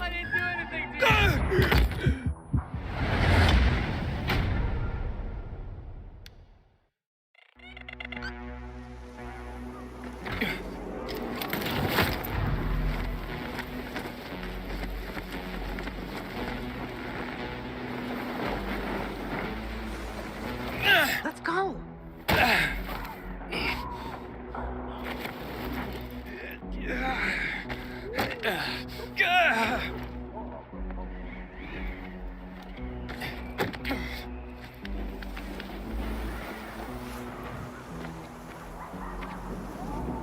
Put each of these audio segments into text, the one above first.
I didn't do anything to you. Let's go.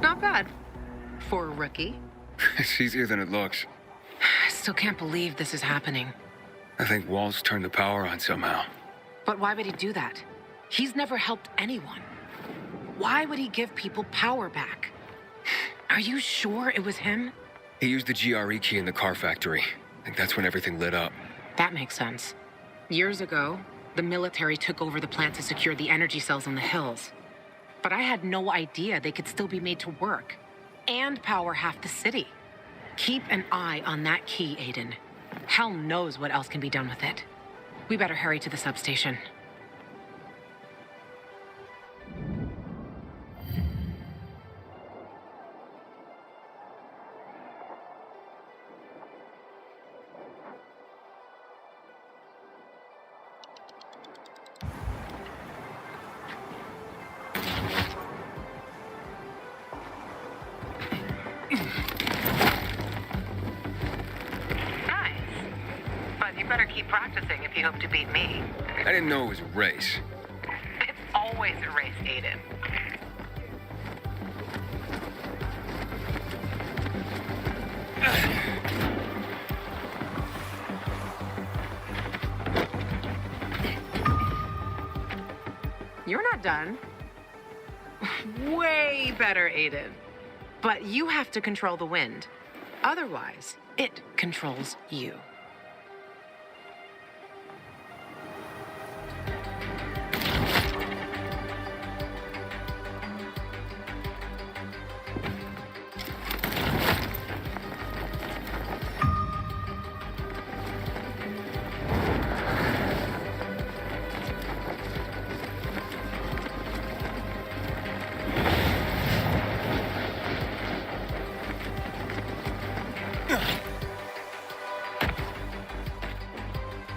Not bad. For a rookie. It's easier than it looks. I still can't believe this is happening. I think Walt's turned the power on somehow. But why would he do that? He's never helped anyone. Why would he give people power back? Are you sure it was him? He used the GRE key in the car factory. I think that's when everything lit up. That makes sense. Years ago, the military took over the plant to secure the energy cells in the hills. But I had no idea they could still be made to work and power half the city. Keep an eye on that key, Aiden. Hell knows what else can be done with it. We better hurry to the substation. Better keep practicing if you hope to beat me. I didn't know it was a race. It's always a race, Aiden. You're not done. Way better, Aiden. But you have to control the wind. Otherwise, it controls you.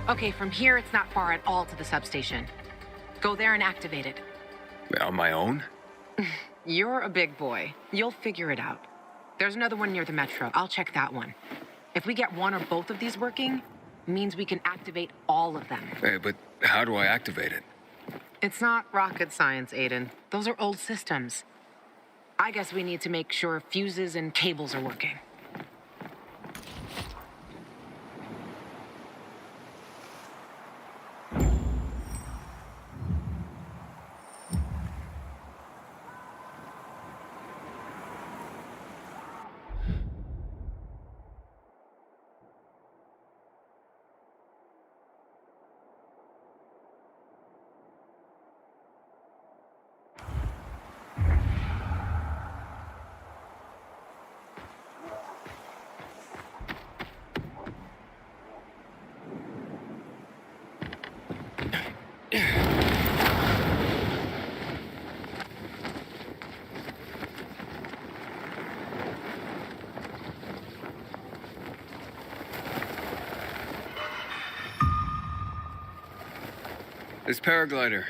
Okay, from here, it's not far at all to the substation. Go there and activate it. On my own? You're a big boy. You'll figure it out. There's another one near the metro. I'll check that one. If we get one or both of these working, means we can activate all of them. Hey, but how do I activate it? It's not rocket science, Aiden. Those are old systems. I guess we need to make sure fuses and cables are working. This paraglider,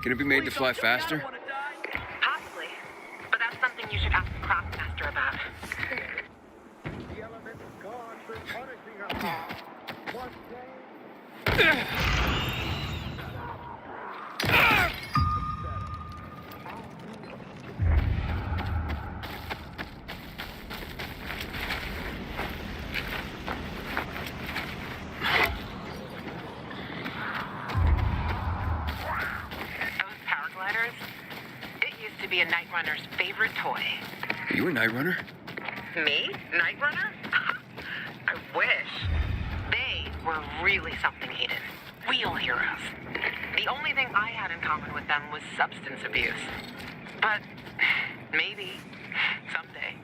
can it be made to fly faster? Possibly. But that's something you should ask the craftmaster about. The elements God for punishing us. One day. Be a Night Runner's favorite toy. Are you a Night Runner? Me? Night Runner? I wish. They were really something, Aiden. Real heroes. them was substance abuse. But maybe someday.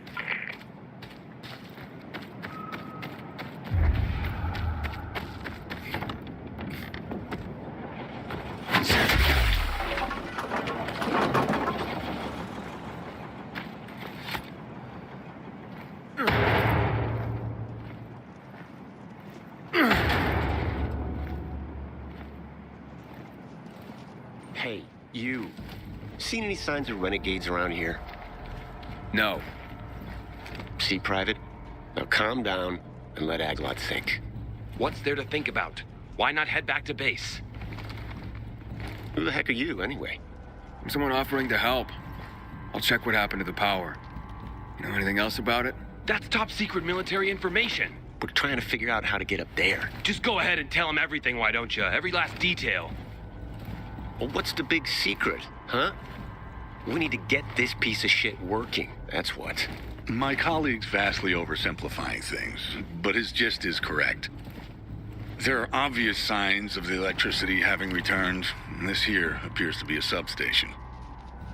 Hey, you. Seen any signs of renegades around here? No. See, Private? Now calm down and let Aglot think. What's there to think about? Why not head back to base? Who the heck are you, anyway? I'm someone offering to help. I'll check what happened to the power. You know anything else about it? That's top secret military information. We're trying to figure out how to get up there. Just go ahead and tell him everything, why don't you? Every last detail. Well, what's the big secret, huh? We need to get this piece of shit working, that's what. My colleague's vastly oversimplifying things, but his gist is correct. There are obvious signs of the electricity having returned, and this here appears to be a substation.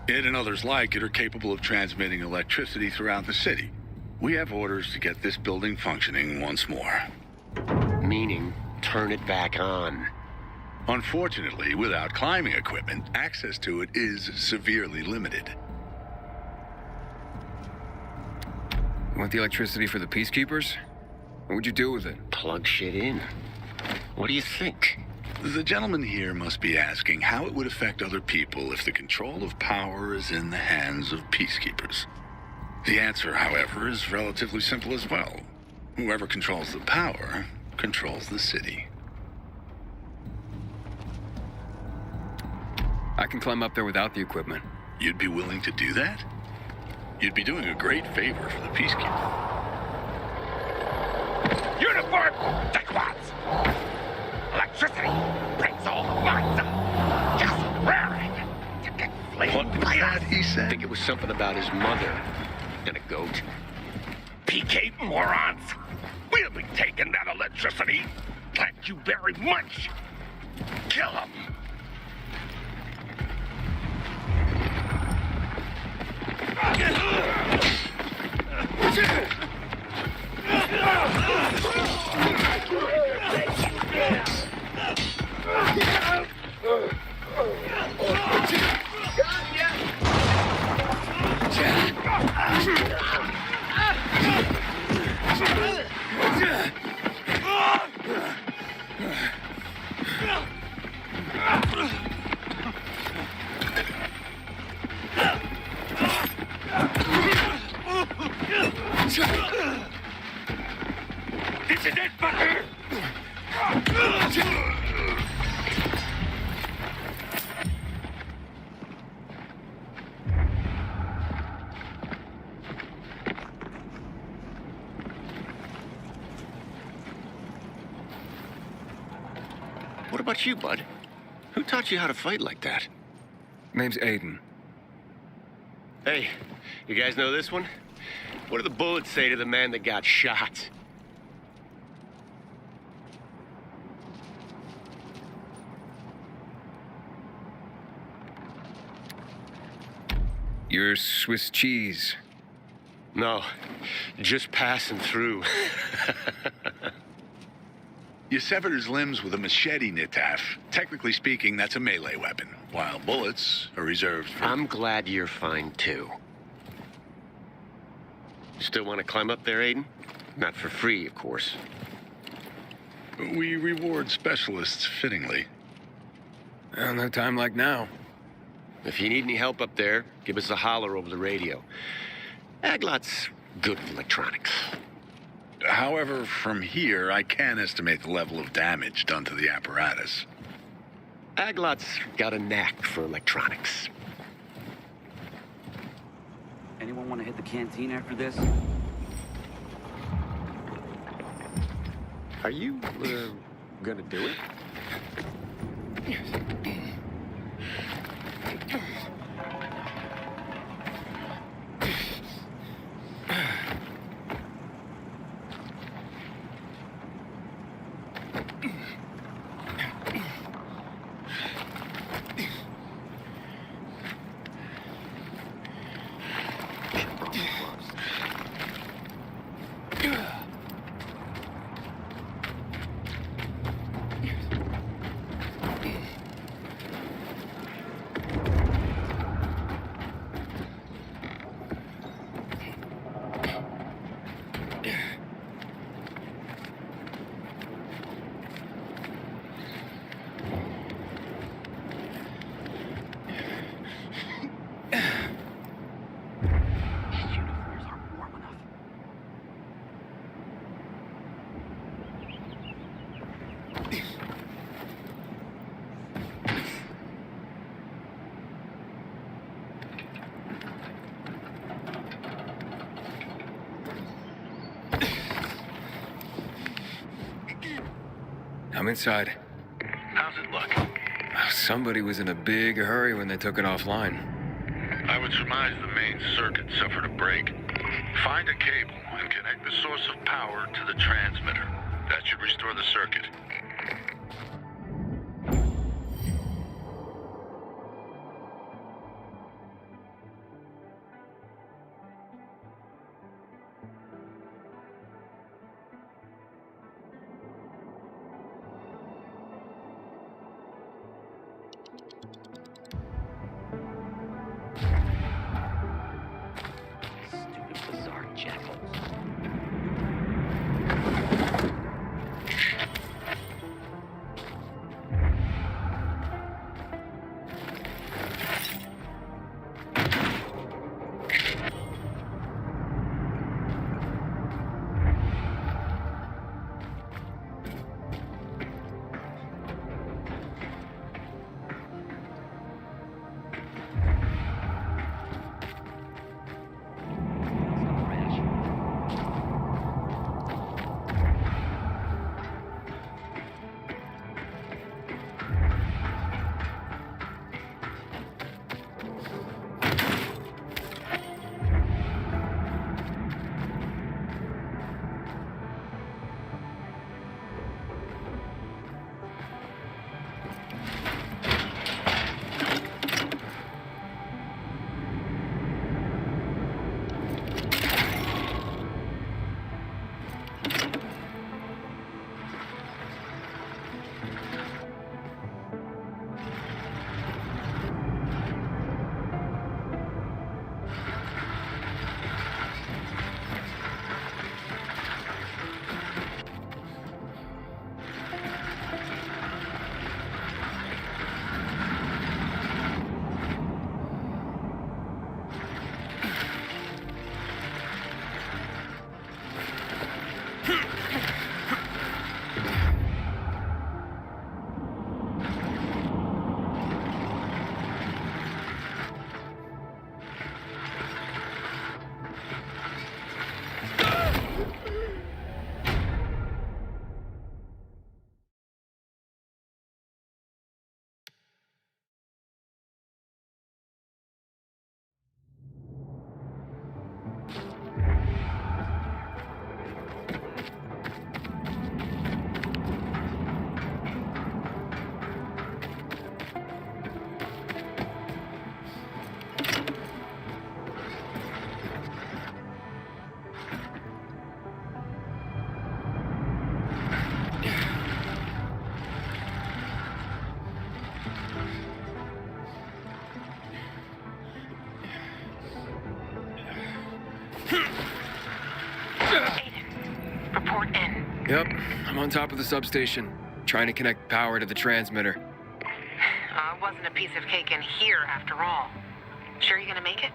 It and others like it are capable of transmitting electricity throughout the city. We have orders to get this building functioning once more. Meaning, turn it back on. Unfortunately, without climbing equipment, access to it is severely limited. You want the electricity for the peacekeepers? What would you do with it? Plug shit in. What do you think? The gentleman here must be asking how it would affect other people if the control of power is in the hands of peacekeepers. The answer, however, is relatively simple as well. Whoever controls the power controls the city. I can climb up there without the equipment. You'd be willing to do that? You'd be doing a great favor for the peacekeeper. Uniform dickwads! Electricity breaks all the lines up. Just raring to get flamed. What was that he I said? think it was something about his mother and a goat. PK morons! We'll be taking that electricity. Thank you very much. Kill him. This is it, fucker! What about you, bud? Who taught you how to fight like that? Name's Aiden. Hey, you guys know this one? What do the bullets say to the man that got shot? You're Swiss cheese. No, just passing through. You severed his limbs with a machete, Nitaf. Technically speaking, that's a melee weapon, while bullets are reserved for... I'm glad you're fine, too. Still want to climb up there, Aiden? Not for free, of course. We reward specialists fittingly. Well, no time like now. If you need any help up there, give us a holler over the radio. Aglot's good with electronics. However, from here, I can estimate the level of damage done to the apparatus. Aglot's got a knack for electronics. Anyone want to hit the canteen after this? Are you, gonna do it? I'm inside. How's it look? Somebody was in a big hurry when they took it offline. I would surmise the main circuit suffered a break. Find a cable and connect the source of power to the transmitter. That should restore the circuit. Stupid bizarre jackals. Report in. Yep, I'm on top of the substation, trying to connect power to the transmitter. It wasn't a piece of cake in here after all. Sure you're gonna make it?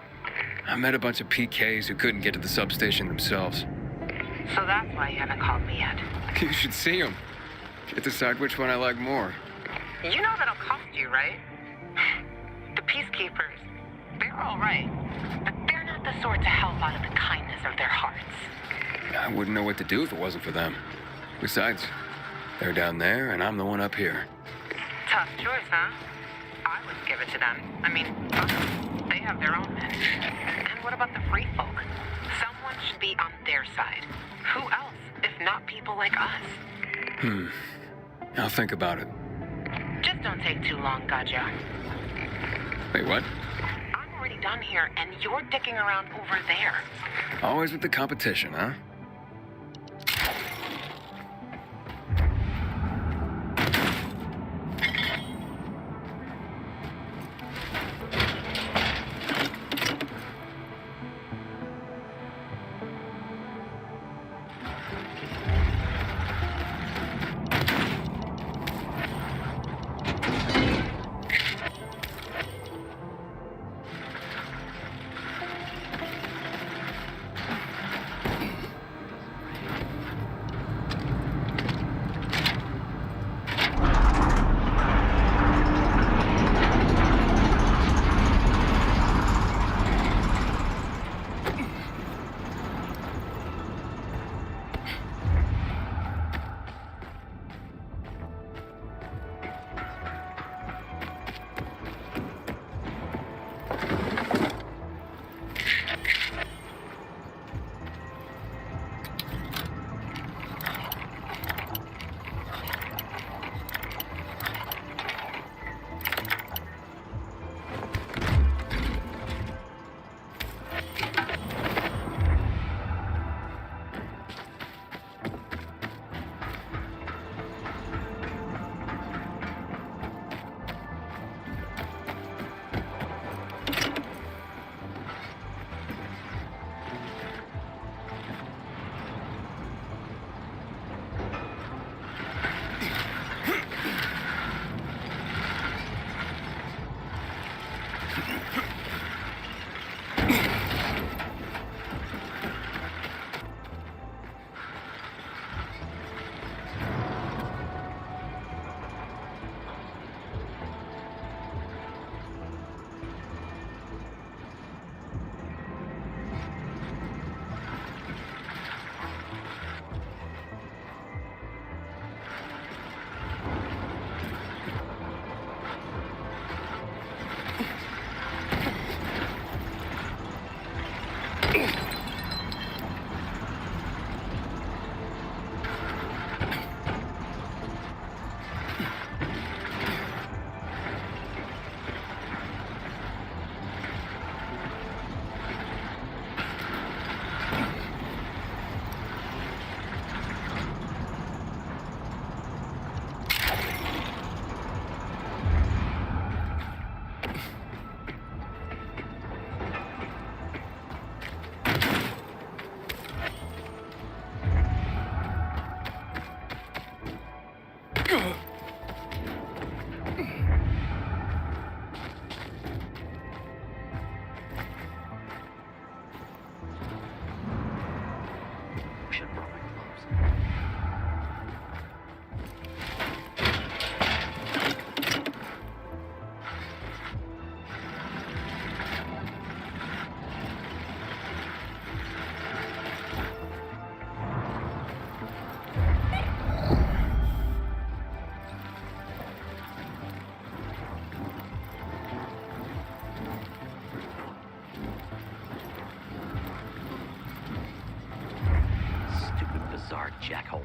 I met a bunch of PKs who couldn't get to the substation themselves. So that's why you haven't called me yet. You should see them. Get to decide which one I like more. You know that'll cost you, right? The peacekeepers, they're all right, but they're not the sort to help out of the kindness of their hearts. I wouldn't know what to do if it wasn't for them. Besides, they're down there and I'm the one up here. Tough choice, huh? I wouldn't give it to them. I mean, they have their own men. And what about the free folk? Someone should be on their side. Who else, if not people like us? I'll think about it. Just don't take too long, Gaja. Wait, what? I'm already done here, and you're dicking around over there. Always with the competition, huh? jackholes.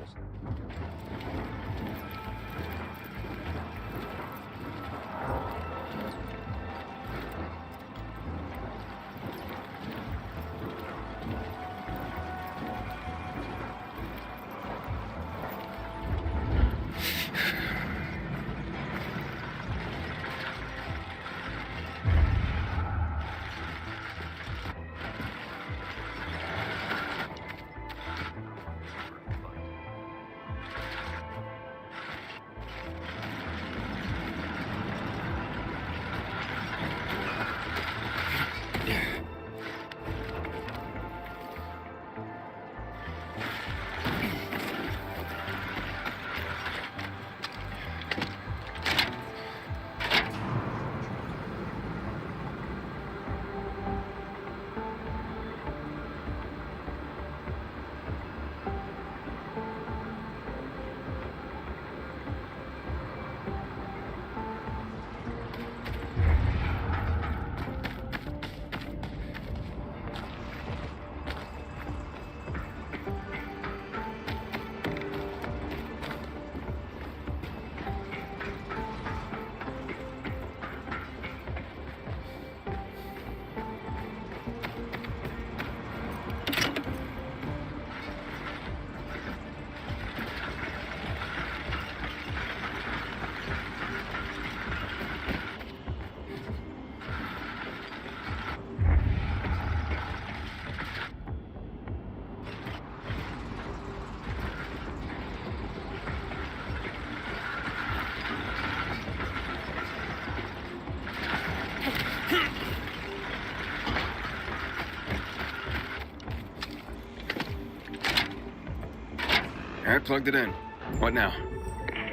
All right, plugged it in. What now?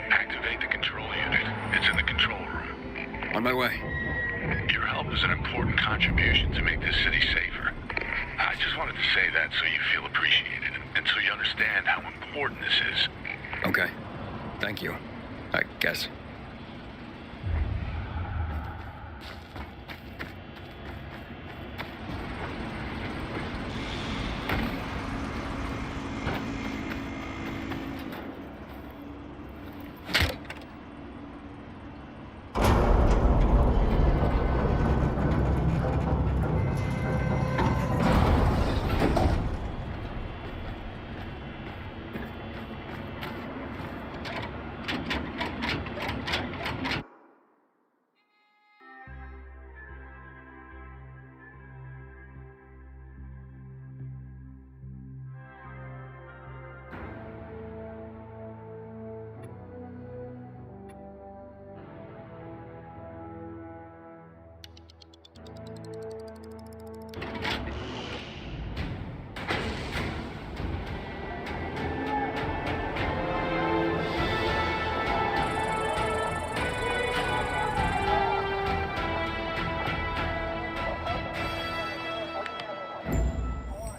Activate the control unit. It's in the control room. On my way. Your help is an important contribution to make this city safer. I just wanted to say that so you feel appreciated and so you understand how important this is. Okay. Thank you. I guess.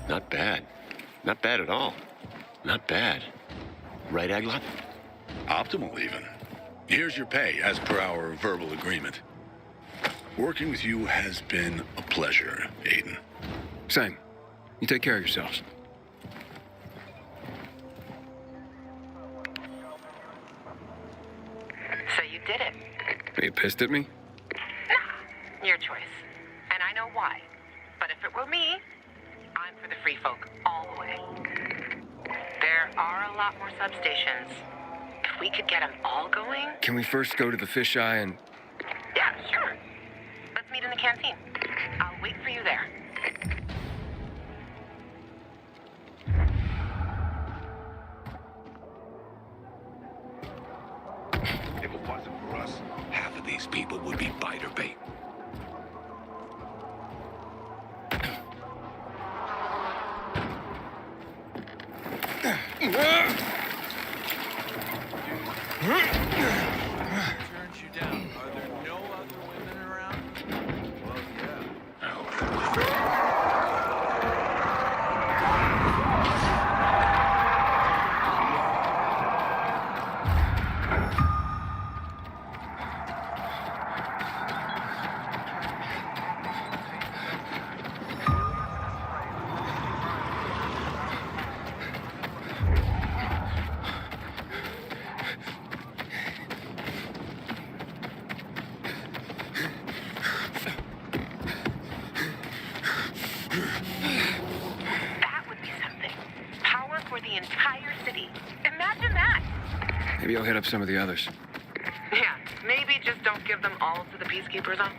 Not bad. Not bad at all. Not bad. Right, Aglot? Optimal, even. Here's your pay, as per our verbal agreement. Working with you has been a pleasure, Aiden. Same. You take care of yourselves. So you did it. Are you pissed at me? Nah, your choice. And I know why. But if it were me, I'm for the free folk all the way. There are a lot more substations. If we could get them all going... Can we first go to the fisheye and... Yeah, sure. Let's meet in the canteen. I'll wait for you there. If it wasn't for us, half of these people would be biter bait. Turns you down. Are there no other women around? Well, yeah. Maybe I'll hit up some of the others. Yeah, maybe just don't give them all to the peacekeepers, though.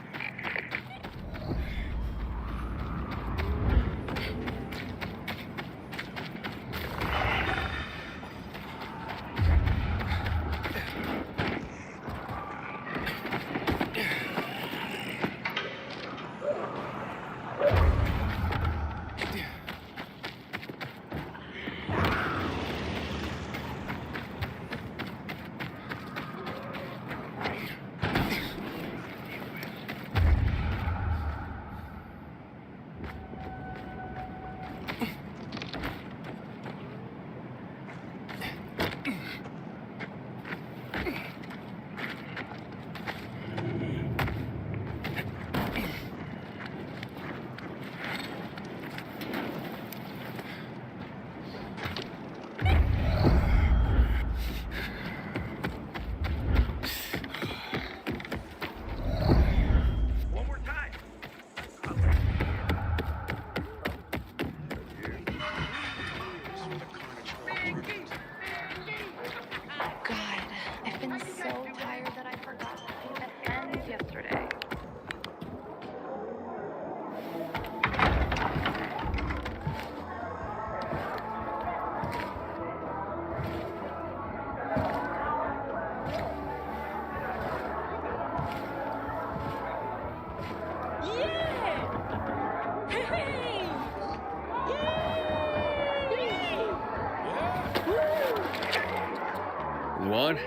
Luan?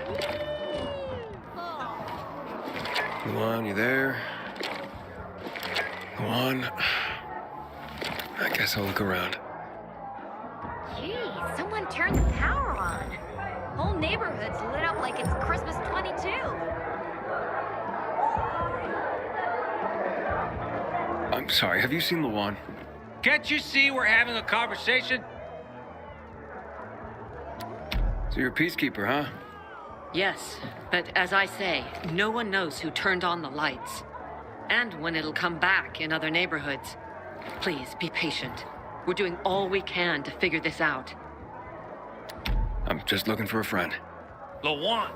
Luan, you there? Luan? I guess I'll look around. Gee, someone turned the power on. Whole neighborhood's lit up like it's Christmas 22. I'm sorry, have you seen Luan? Can't you see we're having a conversation? So you're a peacekeeper, huh? Yes, but as I say, no one knows who turned on the lights. And when it'll come back in other neighborhoods. Please, be patient. We're doing all we can to figure this out. I'm just looking for a friend. Lawan,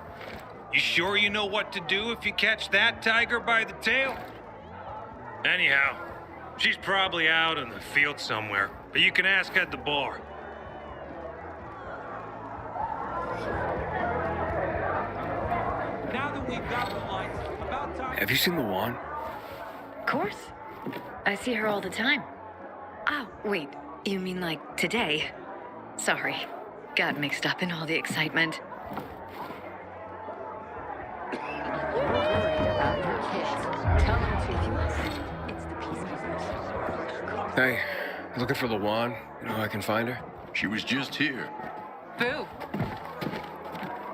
you sure you know what to do if you catch that tiger by the tail? Anyhow, she's probably out in the field somewhere, but you can ask at the bar. Now that we've got the lights, about time. Have you seen Luan? Of course. I see her all the time. Oh, wait. You mean like today? Sorry. Got mixed up in all the excitement. Hey, you looking for Luan? You know how I can find her? She was just here. Boo.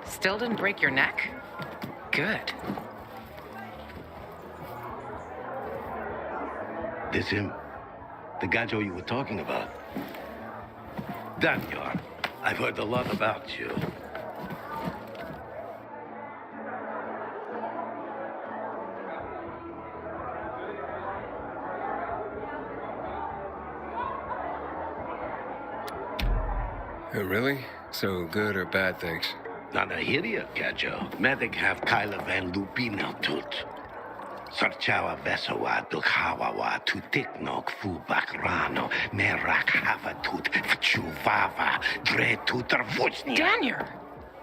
Still didn't break your neck? Good. This him? The gajo you were talking about? Daniel, I've heard a lot about you. Oh, really? So good or bad things? Nana hiria, gajo. Medic have Kyla Van Lupina tut. Sarchawa Vesowa Dukhawawa Tutiknok Fu Bakrano Merak Havatut Fchuvava Dre Tutarvuchnia. Daniel!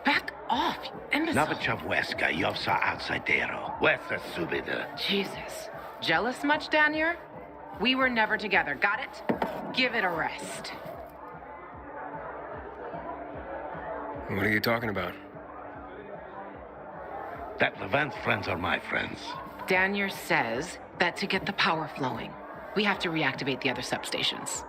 Back off, you imbecile. Navachavweska Yovsa Outsidero. Wesa Subida. Jesus. Jealous much, Daniel? We were never together, got it? Give it a rest. What are you talking about? That Levant's friends are my friends. Daniel says that to get the power flowing, we have to reactivate the other substations.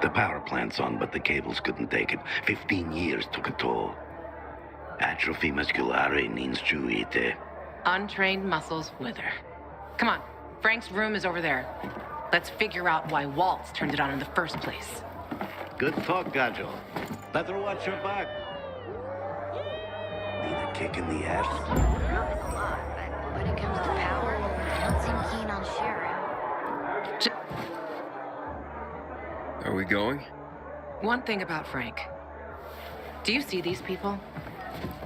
The power plant's on, but the cables couldn't take it. 15 years took a toll. Atrophy musculare ninstruite. Untrained muscles wither. Come on, Frank's room is over there. Let's figure out why Waltz turned it on in the first place. Good talk, Gajo. Let her watch her back. Need a kick in the ass? Not a lot, but it comes to power, they don't seem keen on sharing. Are we going? One thing about Frank. Do you see these people?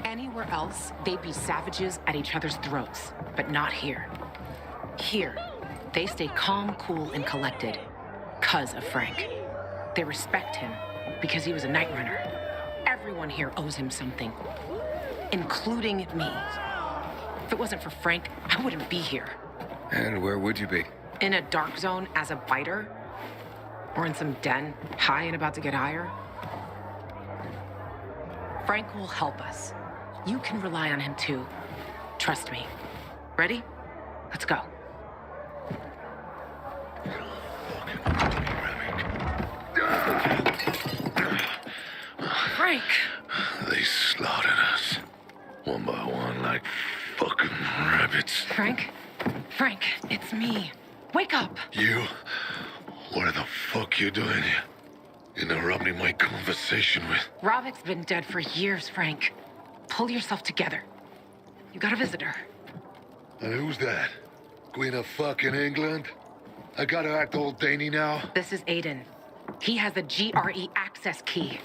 Anywhere else, they'd be savages at each other's throats, but not here. Here, they stay calm, cool, and collected, 'cause of Frank. They respect him because he was a night runner. Everyone here owes him something, including me. If it wasn't for Frank, I wouldn't be here. And where would you be? In a dark zone as a biter? Or in some den, high and about to get higher? Frank will help us. You can rely on him too. Trust me. Ready? Let's go. Frank! They slaughtered us. One by one like fucking rabbits. Frank? Frank, it's me. Wake up! You? What the fuck you doing here? Interrupting my conversation with... Ravik's been dead for years, Frank. Pull yourself together. You got a visitor. And who's that? Queen of fucking England? I gotta act old Danny now? This is Aiden. He has the GRE access key.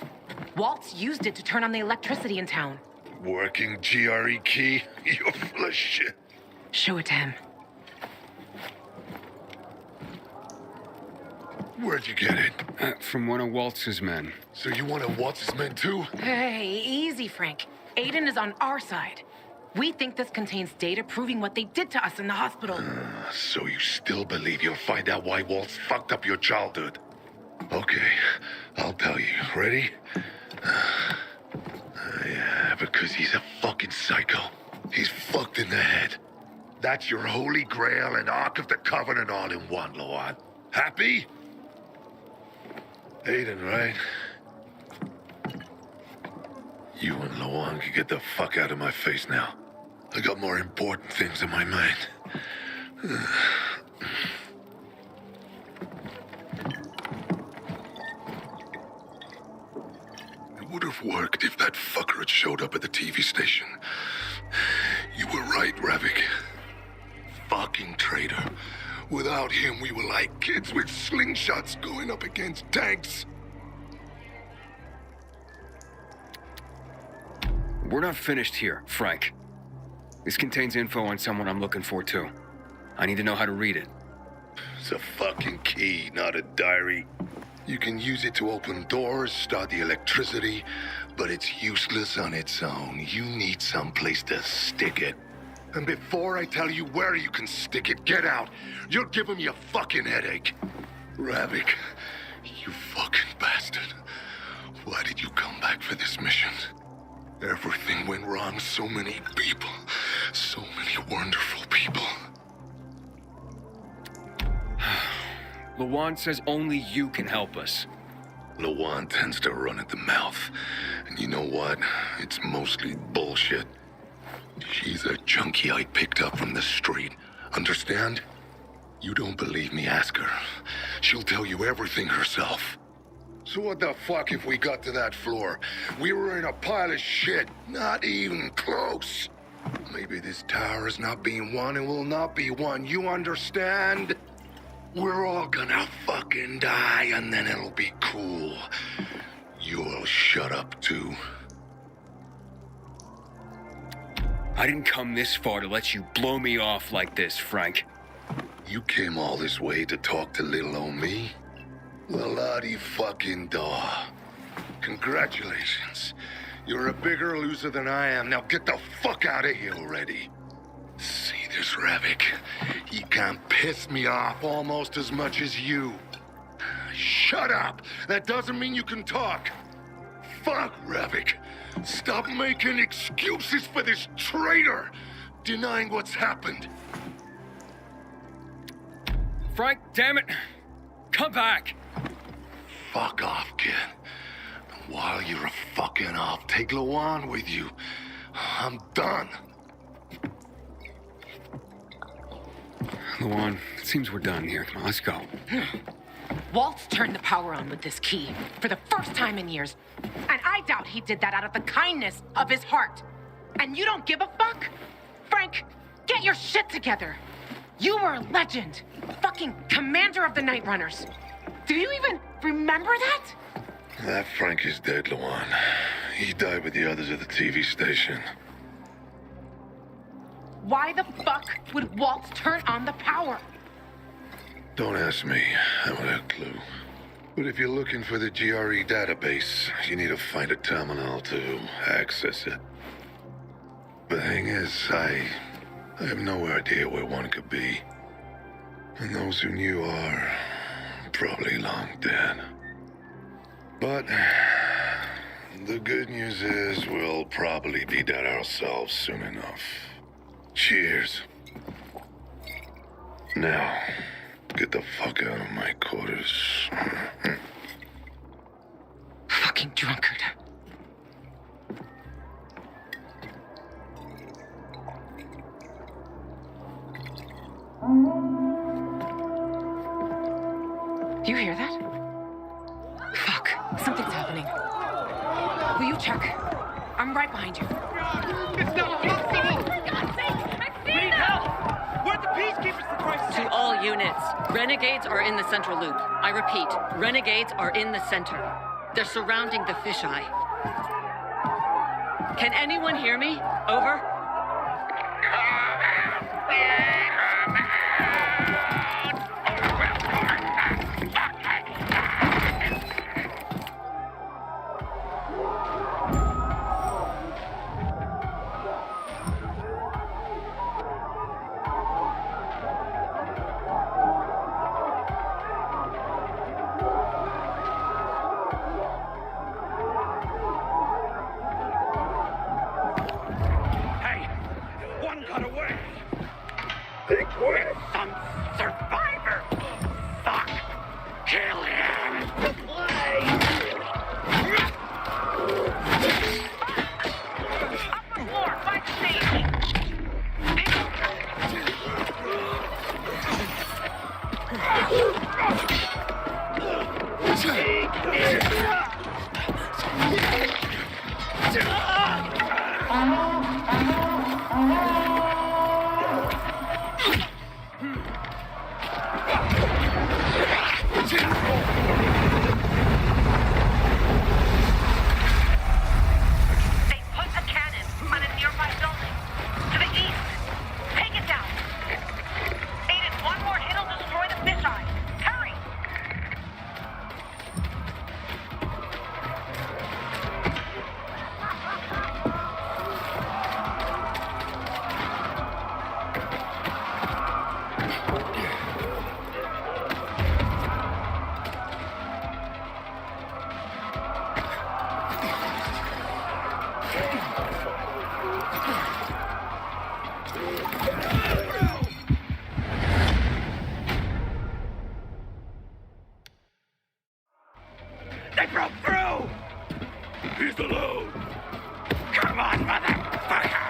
Waltz used it to turn on the electricity in town. Working GRE key? You're full of shit. Show it to him. Where'd you get it? From one of Waltz's men. So you one of Waltz's men too? Hey, easy, Frank. Aiden is on our side. We think this contains data proving what they did to us in the hospital. So you still believe you'll find out why Waltz fucked up your childhood? Okay, I'll tell you. Ready? Yeah, because he's a fucking psycho. He's fucked in the head. That's your holy grail and Ark of the Covenant all in one, Loan. Happy? Aiden, right? You and Loan can get the fuck out of my face now. I got more important things in my mind. It would have worked if that fucker had showed up at the TV station. You were right, Ravik. Fucking traitor. Without him, we were like kids with slingshots going up against tanks. We're not finished here, Frank. This contains info on someone I'm looking for, too. I need to know how to read it. It's a fucking key, not a diary. You can use it to open doors, start the electricity, but it's useless on its own. You need someplace to stick it. And before I tell you where you can stick it, get out. You're giving me a fucking headache. Ravik, you fucking bastard. Why did you come back for this mission? Everything went wrong. So many people. So many wonderful people. Lawan says only you can help us. Lawan tends to run at the mouth. And you know what? It's mostly bullshit. She's a junkie I picked up from the street. Understand? You don't believe me, ask her. She'll tell you everything herself. So what the fuck if we got to that floor? We were in a pile of shit. Not even close. Maybe this tower is not being won and will not be won. You understand? We're all gonna fucking die and then it'll be cool. You'll shut up too. I didn't come this far to let you blow me off like this, Frank. You came all this way to talk to little old me? Well, la-di fucking da. Congratulations. You're a bigger loser than I am. Now get the fuck out of here already. See this Ravik? He can piss me off almost as much as you. Shut up! That doesn't mean you can talk. Fuck, Ravik. Stop making excuses for this traitor. Denying what's happened. Frank, damn it! Come back! Fuck off, kid. And while you're fucking off, take Lawan with you. I'm done. Lawan, it seems we're done here. Come on, let's go. Waltz turned the power on with this key for the first time in years. And I doubt he did that out of the kindness of his heart. And you don't give a fuck? Frank, Get your shit together! You were a legend! Fucking commander of the Night Runners! Do you even remember that? That Frank is dead, Luan. He died with the others at the TV station. Why the fuck would Walt turn on the power? Don't ask me. I don't have a clue. But if you're looking for the GRE database, you need to find a terminal to access it. The thing is, I have no idea where one could be. And those who knew are probably long dead. But the good news is we'll probably be dead ourselves soon enough. Cheers. Now, get the fuck out of my quarters. Fucking drunkard. You hear that? Fuck, something's happening. Will you check? I'm right behind you. It's not we need help! Where'd the peacekeepers for Christ's sake? To all units, renegades are in the central loop. I repeat, renegades are in the center. They're surrounding the fisheye. Can anyone hear me? Over? They broke through! He's alone! Come on, motherfucker!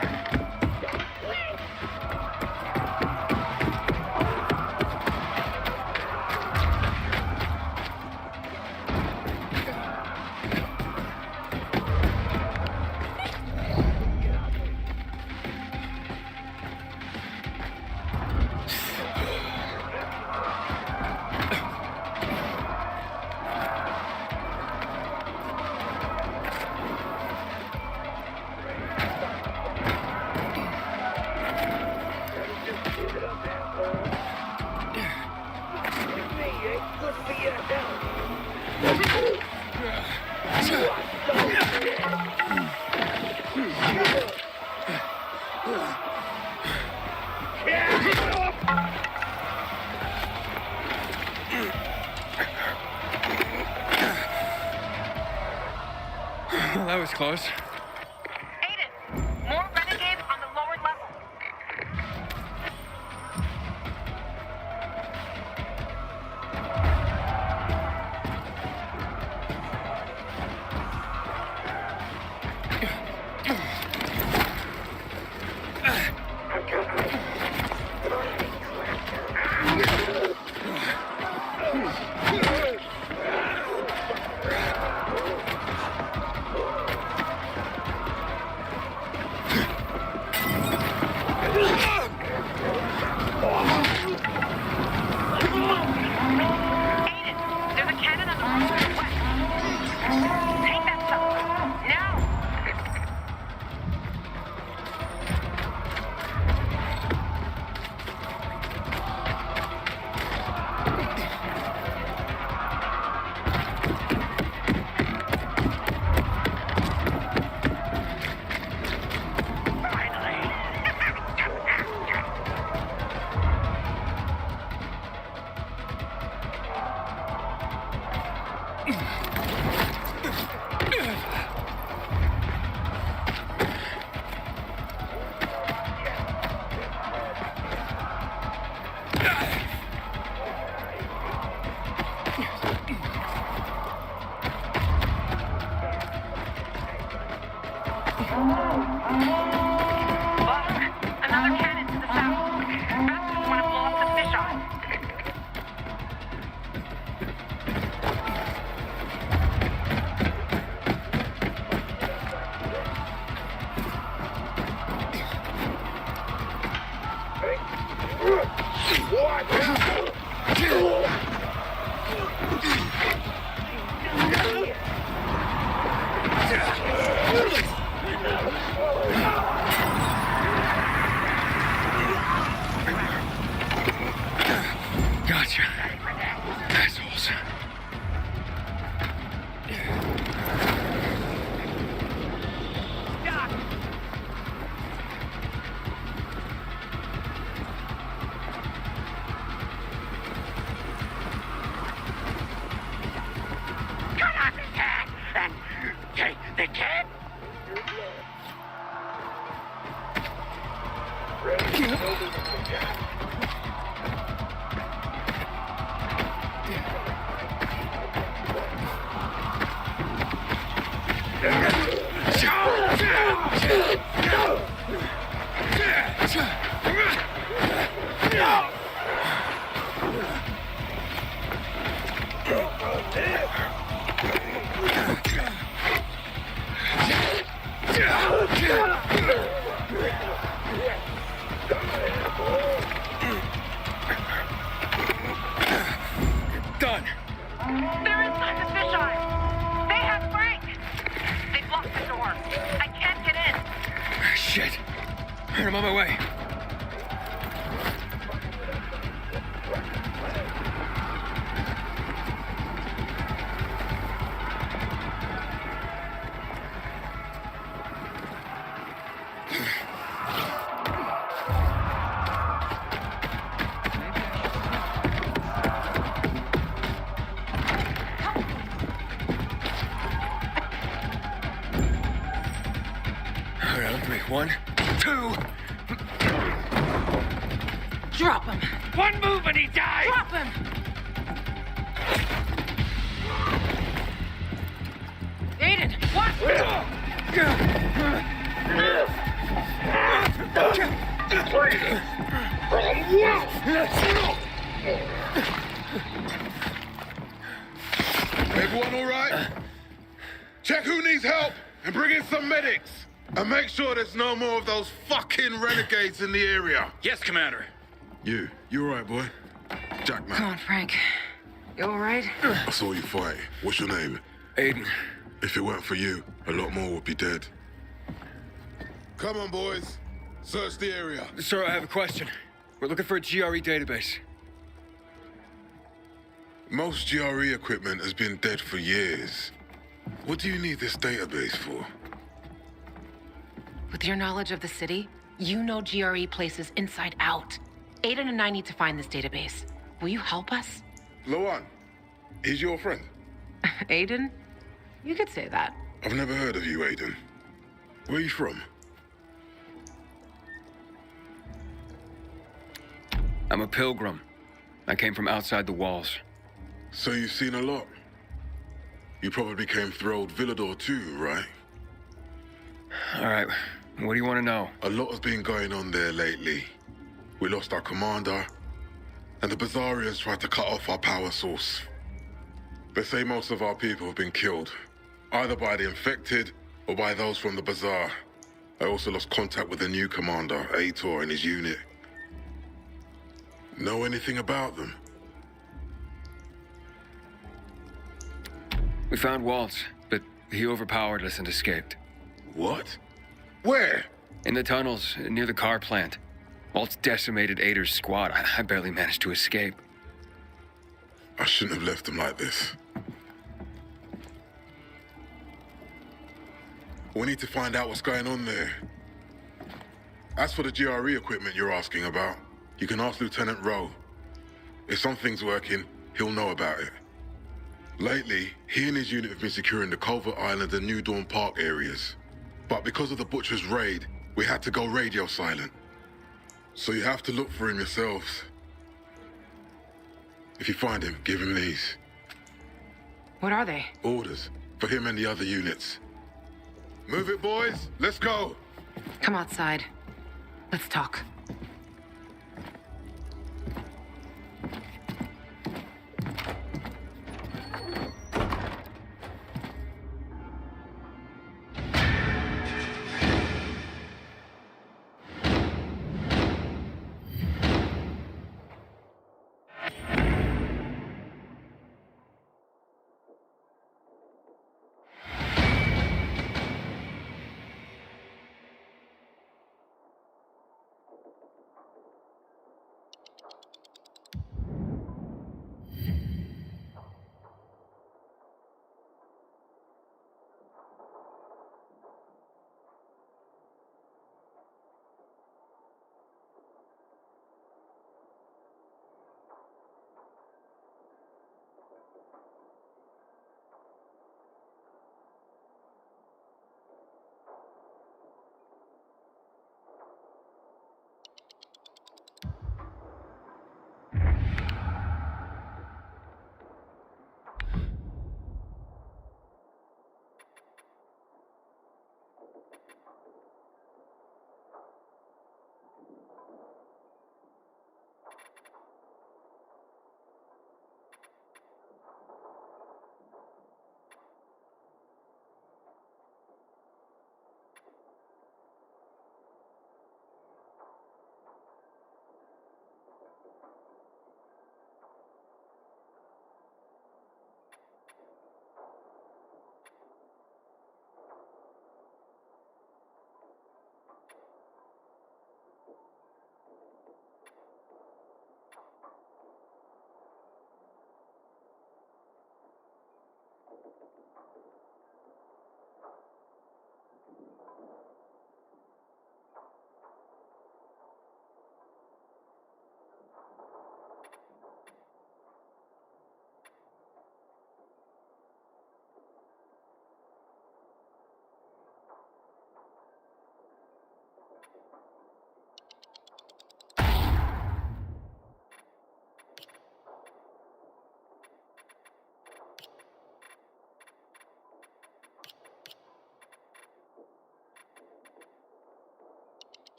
Well, that was close. Aiden, more renegades on the lower level. Another cannon to the south. Best want to blow up the fisheye. Gotcha. Assholes. Cut off his head and take the kid. Done. They're inside the fisheye. They have Frank. They blocked the door. I can't get in. Shit. I'm on my way. All right, on three. 1, 2. Drop him. One move and he dies. Drop him. Aiden, what? Everyone all right? Check who needs help and bring in some medics. And make sure there's no more of those fucking renegades in the area. Yes, Commander. You all right, boy? Jack, man. Come on, Frank. You all right? I saw you fight. What's your name? Aiden. If it weren't for you, a lot more would be dead. Come on, boys. Search the area. Sir, I have a question. We're looking for a GRE database. Most GRE equipment has been dead for years. What do you need this database for? With your knowledge of the city, you know GRE places inside out. Aiden and I need to find this database. Will you help us? Lawan, he's your friend. Aiden? You could say that. I've never heard of you, Aiden. Where are you from? I'm a pilgrim. I came from outside the walls. So you've seen a lot. You probably came through old Villador too, right? All right, what do you want to know? A lot has been going on there lately. We lost our commander, and the Bazarians tried to cut off our power source. They say most of our people have been killed, either by the infected or by those from the Bazaar. I also lost contact with the new commander, Aitor, and his unit. Know anything about them? We found Waltz, but he overpowered us and escaped. What? Where? In the tunnels, near the car plant. Waltz decimated Ader's squad. I barely managed to escape. I shouldn't have left them like this. We need to find out what's going on there. As for the GRE equipment you're asking about, you can ask Lieutenant Rowe. If something's working, he'll know about it. Lately, he and his unit have been securing the Culver Island and New Dawn Park areas. But because of the Butcher's raid, we had to go radio silent. So you have to look for him yourselves. If you find him, give him these. What are they? Orders for him and the other units. Move it, boys. Let's go. Come outside. Let's talk.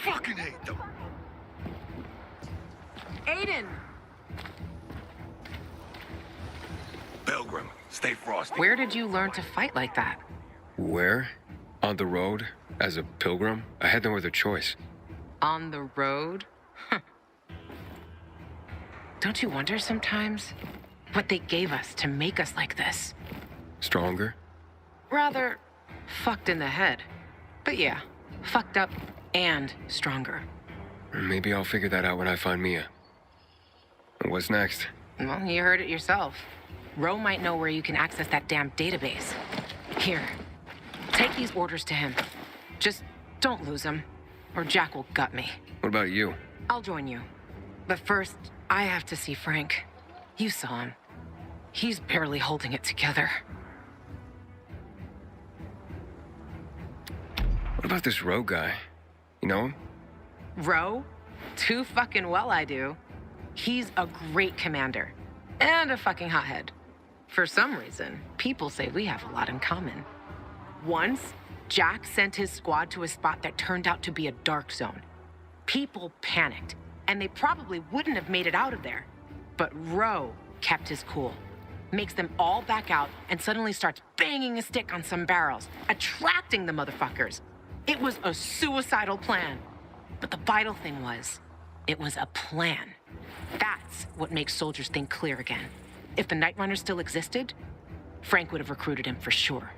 Fucking hate them. Aiden! Pilgrim, stay frosty. Where did you learn to fight like that? Where? On the road? As a pilgrim? I had no other choice. On the road? Don't you wonder sometimes what they gave us to make us like this? Stronger? Rather fucked in the head. But yeah, fucked up and stronger. Maybe I'll figure that out when I find Mia. What's next? Well, you heard it yourself. Ro might know where you can access that damn database. Here, take these orders to him. Just don't lose him, or Jack will gut me. What about you? I'll join you. But first, I have to see Frank. You saw him. He's barely holding it together. What about this Ro guy? You know him? Ro? Too fucking well I do. He's a great commander. And a fucking hothead. For some reason, people say we have a lot in common. Once, Jack sent his squad to a spot that turned out to be a dark zone. People panicked, and they probably wouldn't have made it out of there. But Ro kept his cool. Makes them all back out and suddenly starts banging a stick on some barrels, attracting the motherfuckers. It was a suicidal plan. But the vital thing was, it was a plan. That's what makes soldiers think clear again. If the Night Runner still existed, Frank would have recruited him for sure.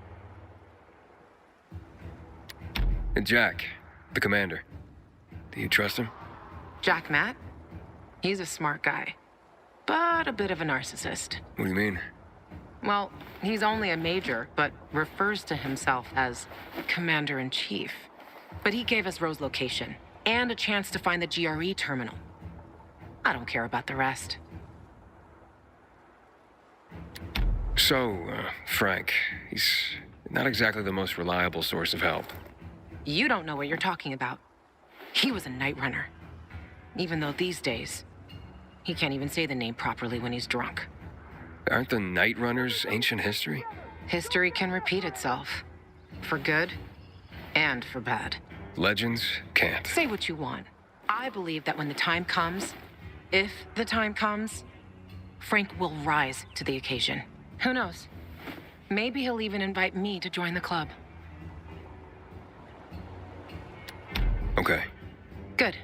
And Jack, the commander. Do you trust him? Jack Matt? He's a smart guy, but a bit of a narcissist. What do you mean? Well, he's only a major, but refers to himself as Commander-in-Chief. But he gave us Rose's location and a chance to find the GRE terminal. I don't care about the rest. So, Frank, he's not exactly the most reliable source of help. You don't know what you're talking about. He was a night runner. Even though these days, he can't even say the name properly when he's drunk. Aren't the Night Runners ancient history? History can repeat itself. For good and for bad. Legends can't. Say what you want. I believe that when the time comes, if the time comes, Frank will rise to the occasion. Who knows? Maybe he'll even invite me to join the club. Okay. Good.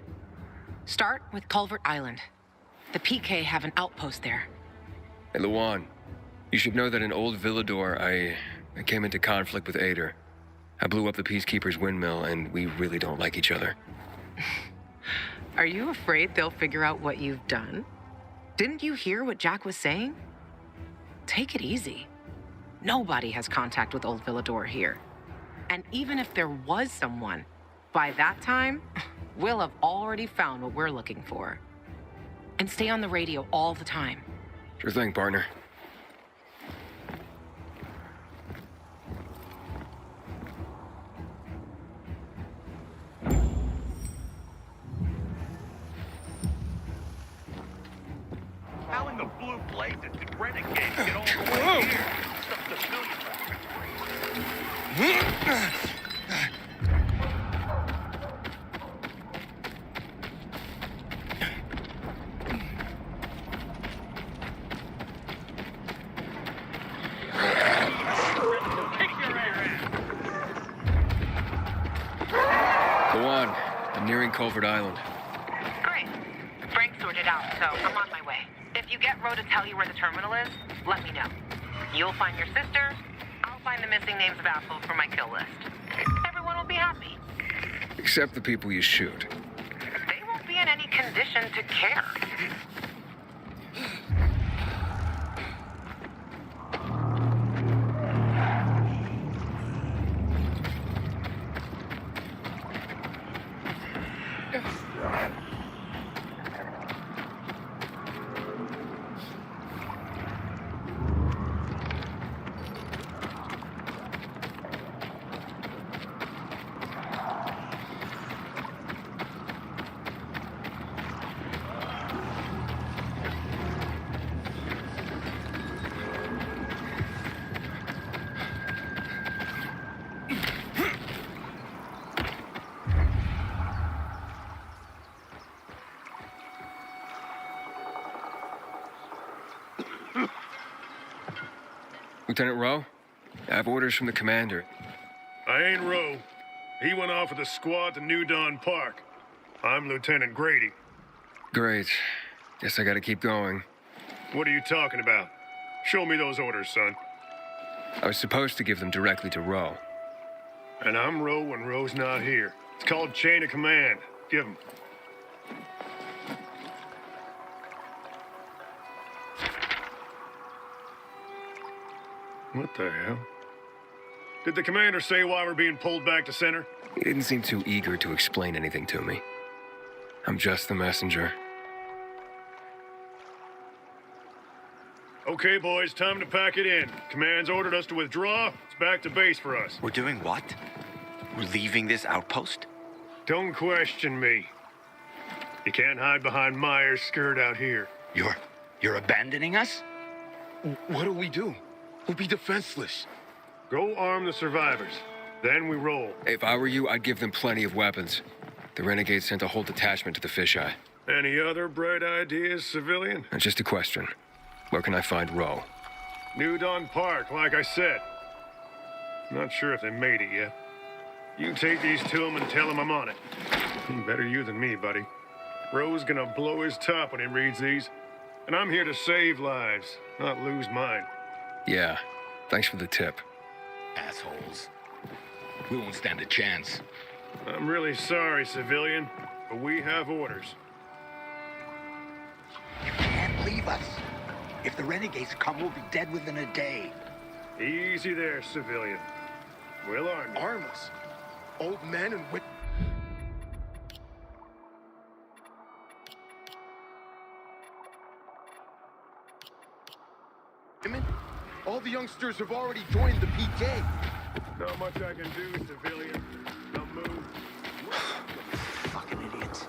Start with Culvert Island. The PK have an outpost there. Hey, Luan, you should know that in Old Villador, I came into conflict with Ader. I blew up the Peacekeeper's windmill, and we really don't like each other. Are you afraid they'll figure out what you've done? Didn't you hear what Jack was saying? Take it easy. Nobody has contact with Old Villador here. And even if there was someone, by that time, we'll have already found what we're looking for. And stay on the radio all the time. Sure thing, partner. How in the blue blazes did renegades get all the way here? Some civilian Luan, I'm nearing Culvert Island. Great. Frank sorted out, so I'm on my way. If you get Ro to tell you where the terminal is, let me know. You'll find your sister, I'll find the missing names of assholes for my kill list. Everyone will be happy. Except the people you shoot. They won't be in any condition to care. Lieutenant Rowe, I have orders from the commander. I ain't Rowe. He went off with a squad to New Dawn Park. I'm Lieutenant Grady. Great. Guess I gotta keep going. What are you talking about? Show me those orders, son. I was supposed to give them directly to Rowe. And I'm Rowe when Rowe's not here. It's called chain of command. Give 'em. What the hell? Did the commander say why we're being pulled back to center? He didn't seem too eager to explain anything to me. I'm just the messenger. Okay, boys, time to pack it in. Command's ordered us to withdraw. It's back to base for us. We're doing what? We're leaving this outpost? Don't question me. You can't hide behind Myers' skirt out here. You're abandoning us? What do we do? We'll be defenseless. Go arm the survivors. Then we roll. If I were you, I'd give them plenty of weapons. The renegades sent a whole detachment to the fisheye. Any other bright ideas, civilian? Just a question. Where can I find Rowe? New Dawn Park, like I said. Not sure if they made it yet. You take these to them and tell them I'm on it. Better you than me, buddy. Rowe's gonna blow his top when he reads these. And I'm here to save lives, not lose mine. Yeah, thanks for the tip. Assholes. We won't stand a chance. I'm really sorry, civilian, but we have orders. You can't leave us. If the renegades come, we'll be dead within a day. Easy there, civilian. We'll arm you. Arm us? Old men and women? All the youngsters have already joined the PK. Not much I can do, civilian. Now move. Fucking idiots.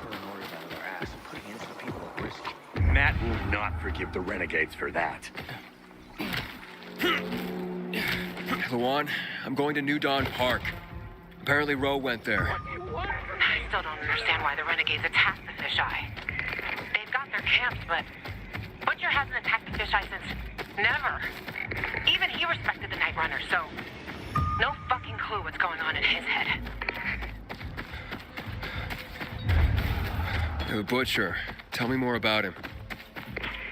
Pulling orders out of their ass and putting innocent people at risk. Matt will not forgive the renegades for that. Luan, I'm going to New Dawn Park. Apparently Roe went there. I still don't understand why the renegades attacked the fisheye. They've got their camps, but Butcher hasn't attacked the fisheye since never. Even he respected the Night Runner, so no fucking clue what's going on in his head. The Butcher. Tell me more about him.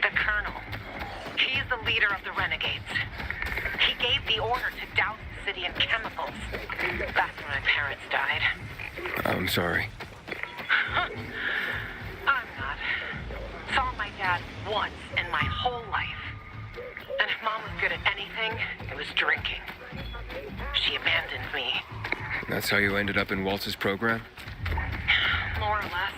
The Colonel. He's the leader of the renegades. He gave the order to douse the city in chemicals. That's when my parents died. I'm sorry. I'm not. Saw my dad once in my whole life. And if Mom was good at anything, it was drinking. She abandoned me. That's how you ended up in Waltz's program? More or less.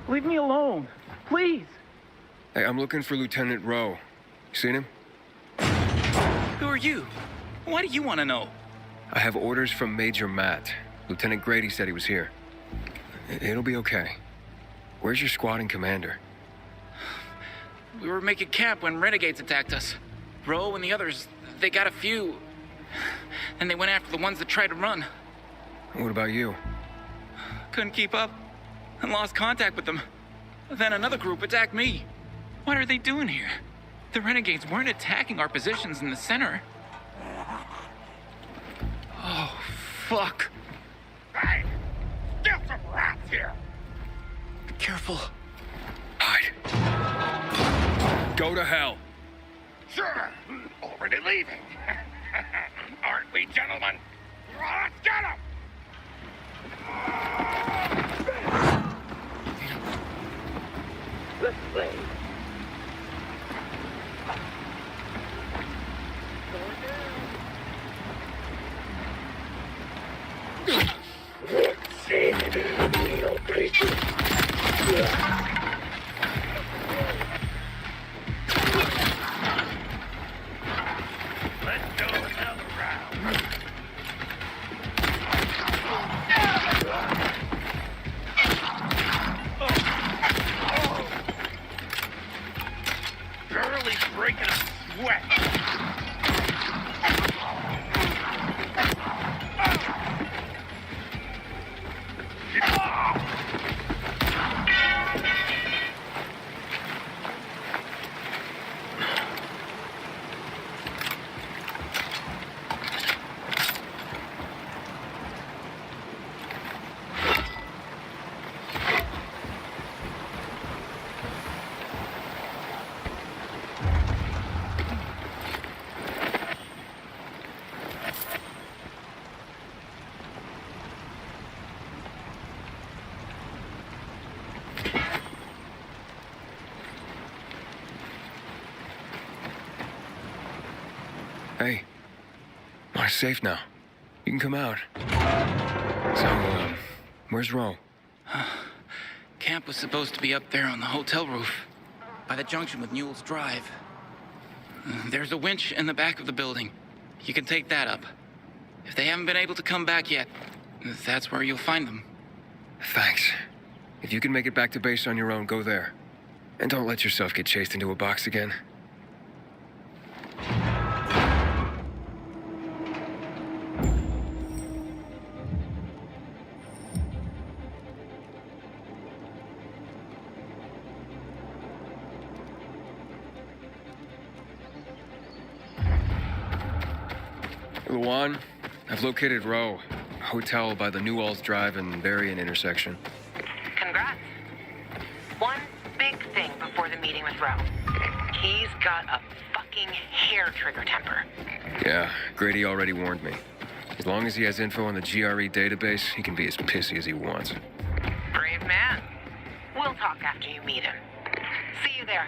Leave me alone, please. Hey, I'm looking for Lieutenant Rowe. You seen him? Who are you? Why do you want to know? I have orders from Major Matt. Lieutenant Grady said he was here. It'll be okay. Where's your squad and commander? We were making camp when renegades attacked us. Rowe and the others, they got a few. And they went after the ones that tried to run. What about you? Couldn't keep up and lost contact with them. Then another group attacked me. What are they doing here? The renegades weren't attacking our positions in the center. Oh, fuck. Hey! Get some rats here! Be careful. Hide. Go to hell. Sure, already leaving. Aren't we, gentlemen? Let's get him! Let's play. Hey. We're safe now. You can come out. So, where's Ro? Camp was supposed to be up there on the hotel roof, by the junction with Newell's Drive. There's a winch in the back of the building. You can take that up. If they haven't been able to come back yet, that's where you'll find them. Thanks. If you can make it back to base on your own, go there. And don't let yourself get chased into a box again. Luan, I've located Ro. A hotel by the Newell's Drive and Berrien intersection. Congrats. One big thing before the meeting with Ro. He's got a fucking hair trigger temper. Yeah, Grady already warned me. As long as he has info on the GRE database, he can be as pissy as he wants. Brave man. We'll talk after you meet him. See you there.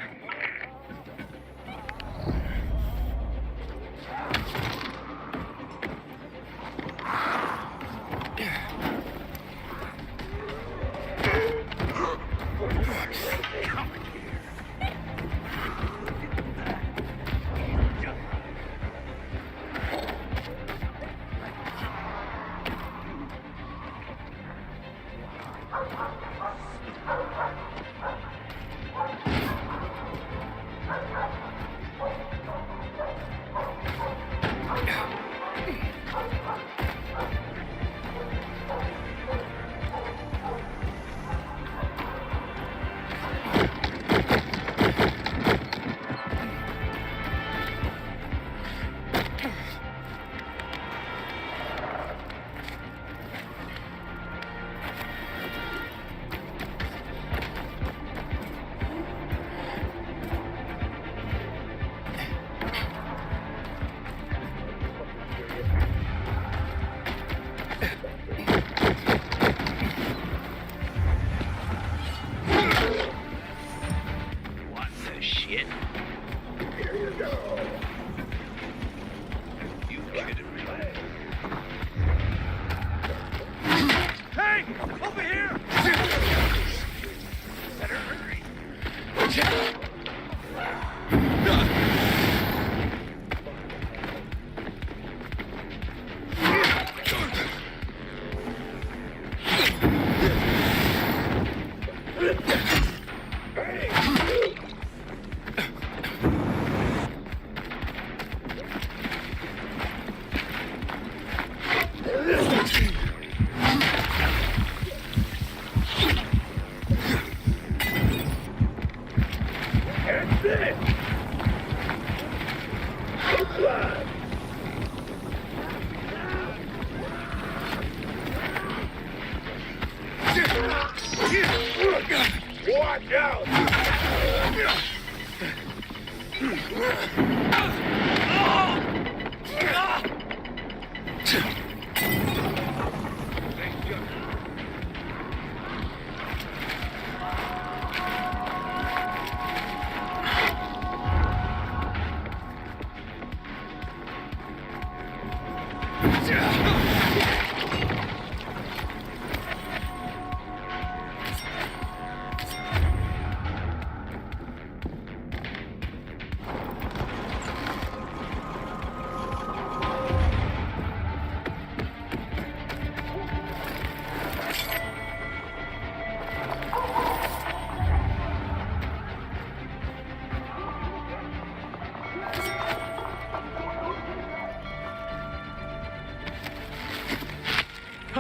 Watch out!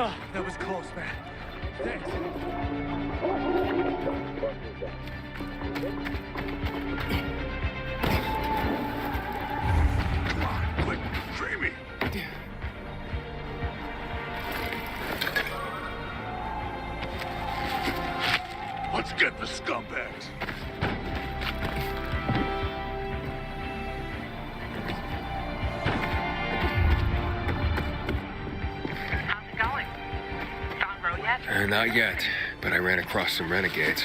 Oh, that was close, man. Thanks. Come on, quick, dreamy. Let's get the scumbags. Not yet, but I ran across some renegades.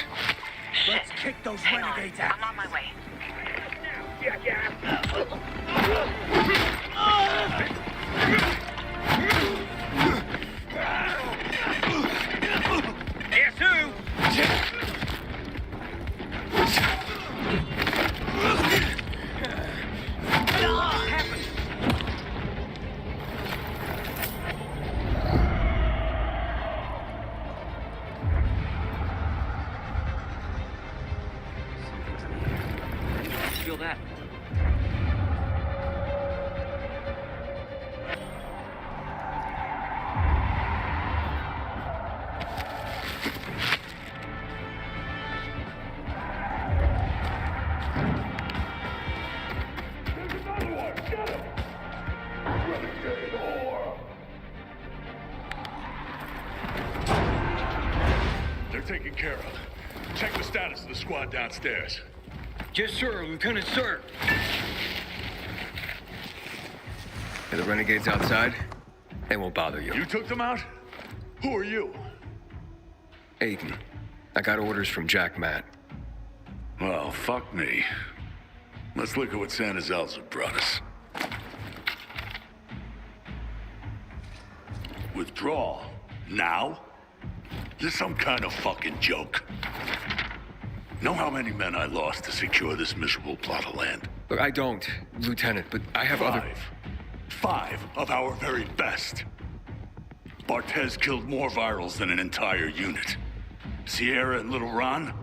Let's kick those renegades out. I'm on my way. Guess who? Feel that? They're taken care of. Check the status of the squad downstairs. Yes, sir, Lieutenant, sir. Are the renegades outside? They won't bother you. You took them out? Who are you? Aiden. I got orders from Jack Matt. Well, fuck me. Let's look at what Santa's elves have brought us. Withdrawal? Now? Is this some kind of fucking joke? Know how many men I lost to secure this miserable plot of land? Look, I don't, Lieutenant, but I have other... Five of our very best. Barthez killed more virals than an entire unit. Sierra and Little Ron,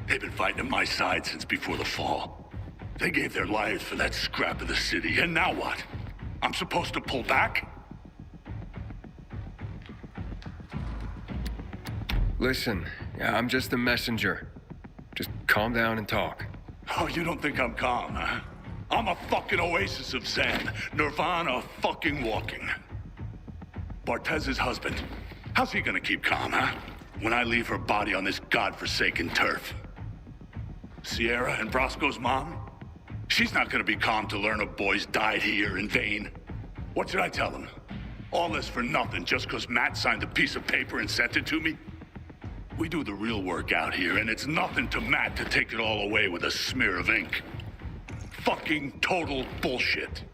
they've been fighting at my side since before the fall. They gave their lives for that scrap of the city, and now what? I'm supposed to pull back? Listen, I'm just the messenger. Just calm down and talk. Oh, you don't think I'm calm, huh? I'm a fucking oasis of zen. Nirvana fucking walking. Bartez's husband. How's he gonna keep calm, huh? When I leave her body on this godforsaken turf. Sierra and Brosco's mom? She's not gonna be calm to learn her boys died here in vain. What should I tell them? All this for nothing just because Matt signed a piece of paper and sent it to me? We do the real work out here, and it's nothing to Matt to take it all away with a smear of ink. Fucking total bullshit.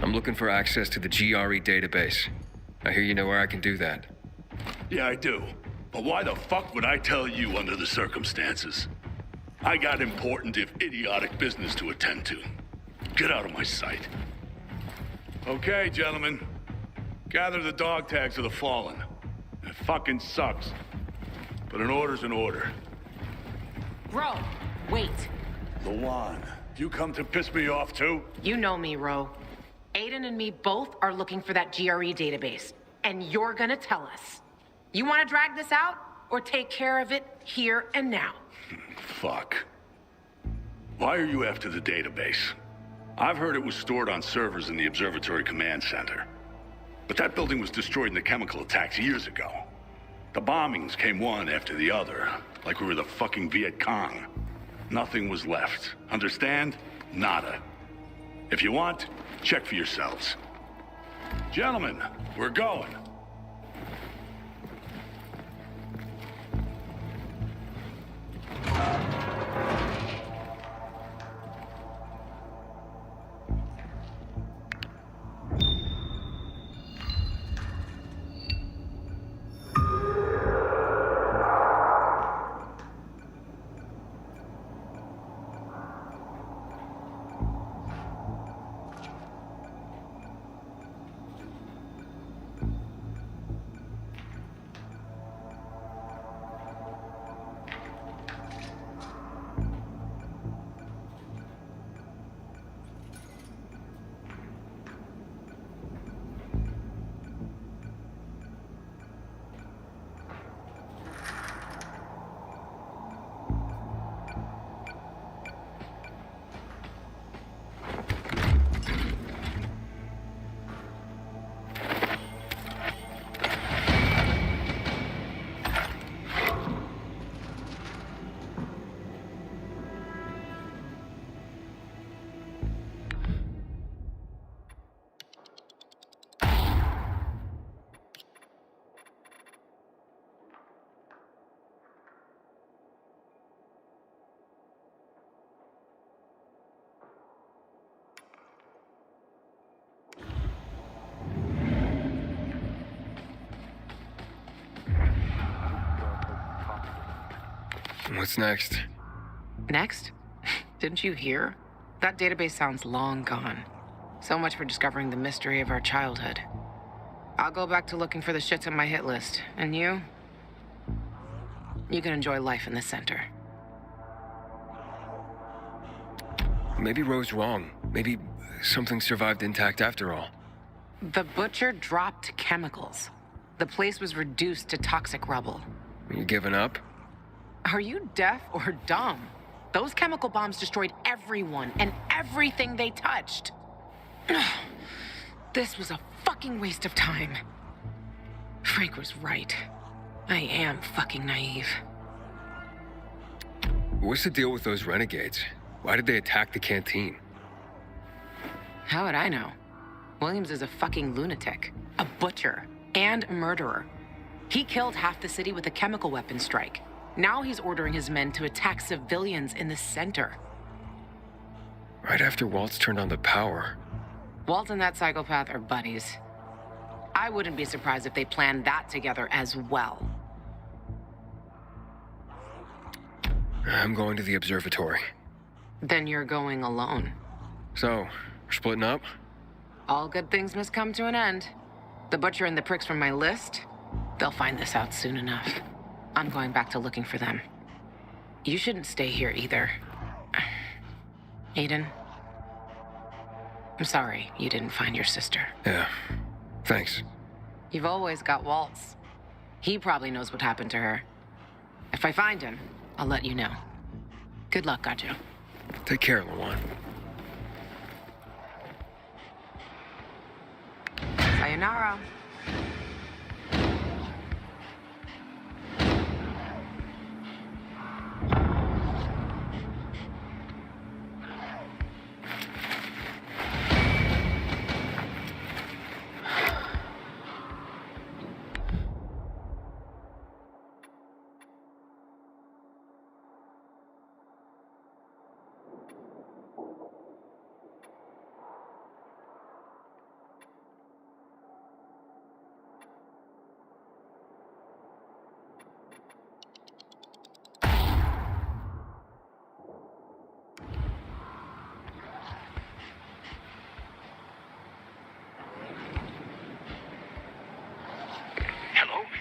I'm looking for access to the GRE database. I hear you know where I can do that. Yeah, I do. But why the fuck would I tell you under the circumstances? I got important, if idiotic, business to attend to. Get out of my sight. Okay, gentlemen. Gather the dog tags of the fallen. It fucking sucks. But an order's an order. Ro, wait. Lawan, you come to piss me off too? You know me, Ro. Aiden and me both are looking for that GRE database. And you're gonna tell us. You wanna drag this out? Or take care of it here and now? Fuck. Why are you after the database? I've heard it was stored on servers in the Observatory Command Center. But that building was destroyed in the chemical attacks years ago. The bombings came one after the other, like we were the fucking Viet Cong. Nothing was left. Understand? Nada. If you want, check for yourselves. Gentlemen, we're going. What's next? Next? Didn't you hear? That database sounds long gone. So much for discovering the mystery of our childhood. I'll go back to looking for the shits on my hit list. And you? You can enjoy life in the center. Maybe Ro's wrong. Maybe something survived intact after all. The butcher dropped chemicals. The place was reduced to toxic rubble. Are you giving up? Are you deaf or dumb? Those chemical bombs destroyed everyone and everything they touched. This was a fucking waste of time. Frank was right. I am fucking naive. What's the deal with those renegades? Why did they attack the canteen? How would I know? Williams is a fucking lunatic, a butcher, and a murderer. He killed half the city with a chemical weapon strike. Now he's ordering his men to attack civilians in the center. Right after Waltz turned on the power. Walt and that psychopath are buddies. I wouldn't be surprised if they planned that together as well. I'm going to the observatory. Then you're going alone. So, we're splitting up? All good things must come to an end. The butcher and the pricks from my list, they'll find this out soon enough. I'm going back to looking for them. You shouldn't stay here either. Aiden, I'm sorry you didn't find your sister. Yeah, thanks. You've always got Waltz. He probably knows what happened to her. If I find him, I'll let you know. Good luck, Gajo. Take care, Lawan. Sayonara.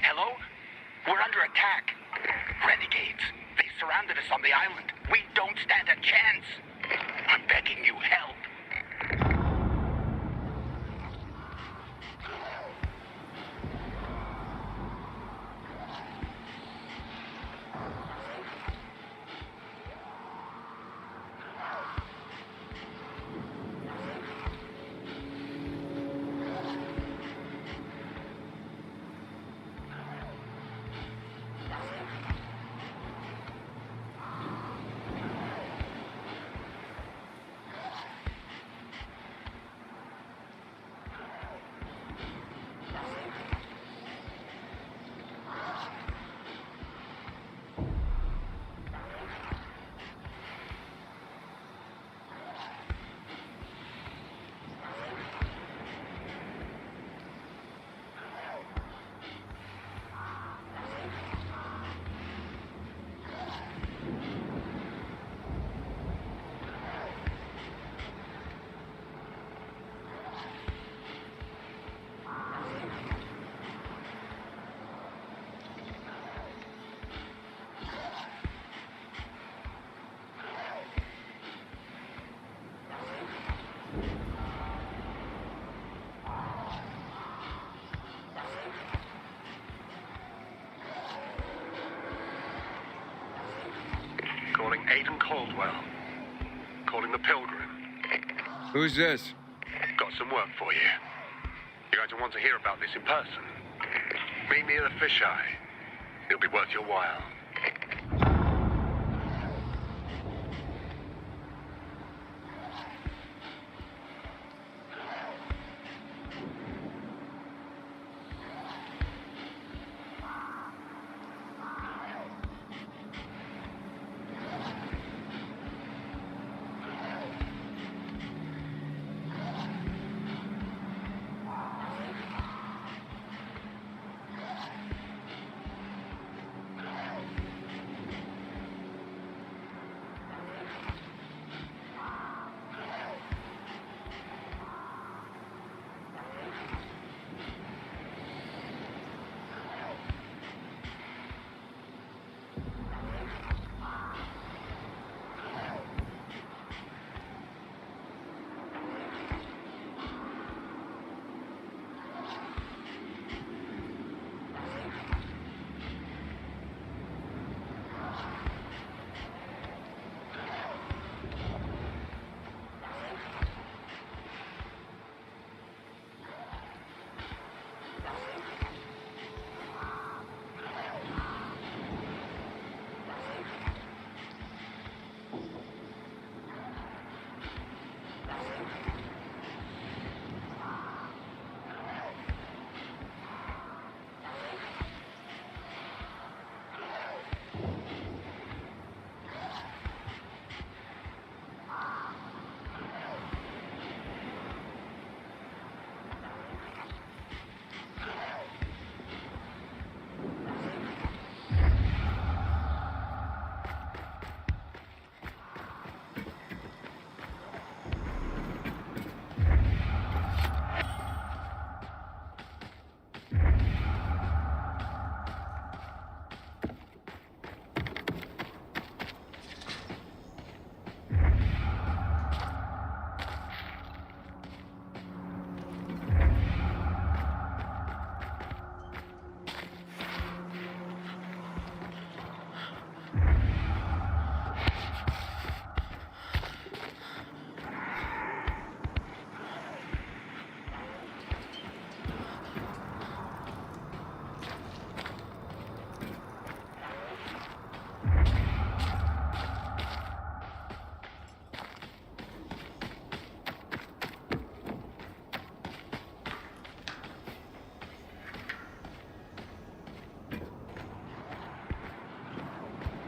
Hello? We're under attack. Renegades. They surrounded us on the island. We don't stand a chance. I'm begging you, help. Calling Aiden Caldwell. Calling the Pilgrim. Who's this? Got some work for you. You're going to want to hear about this in person. Meet me at the fisheye. It'll be worth your while.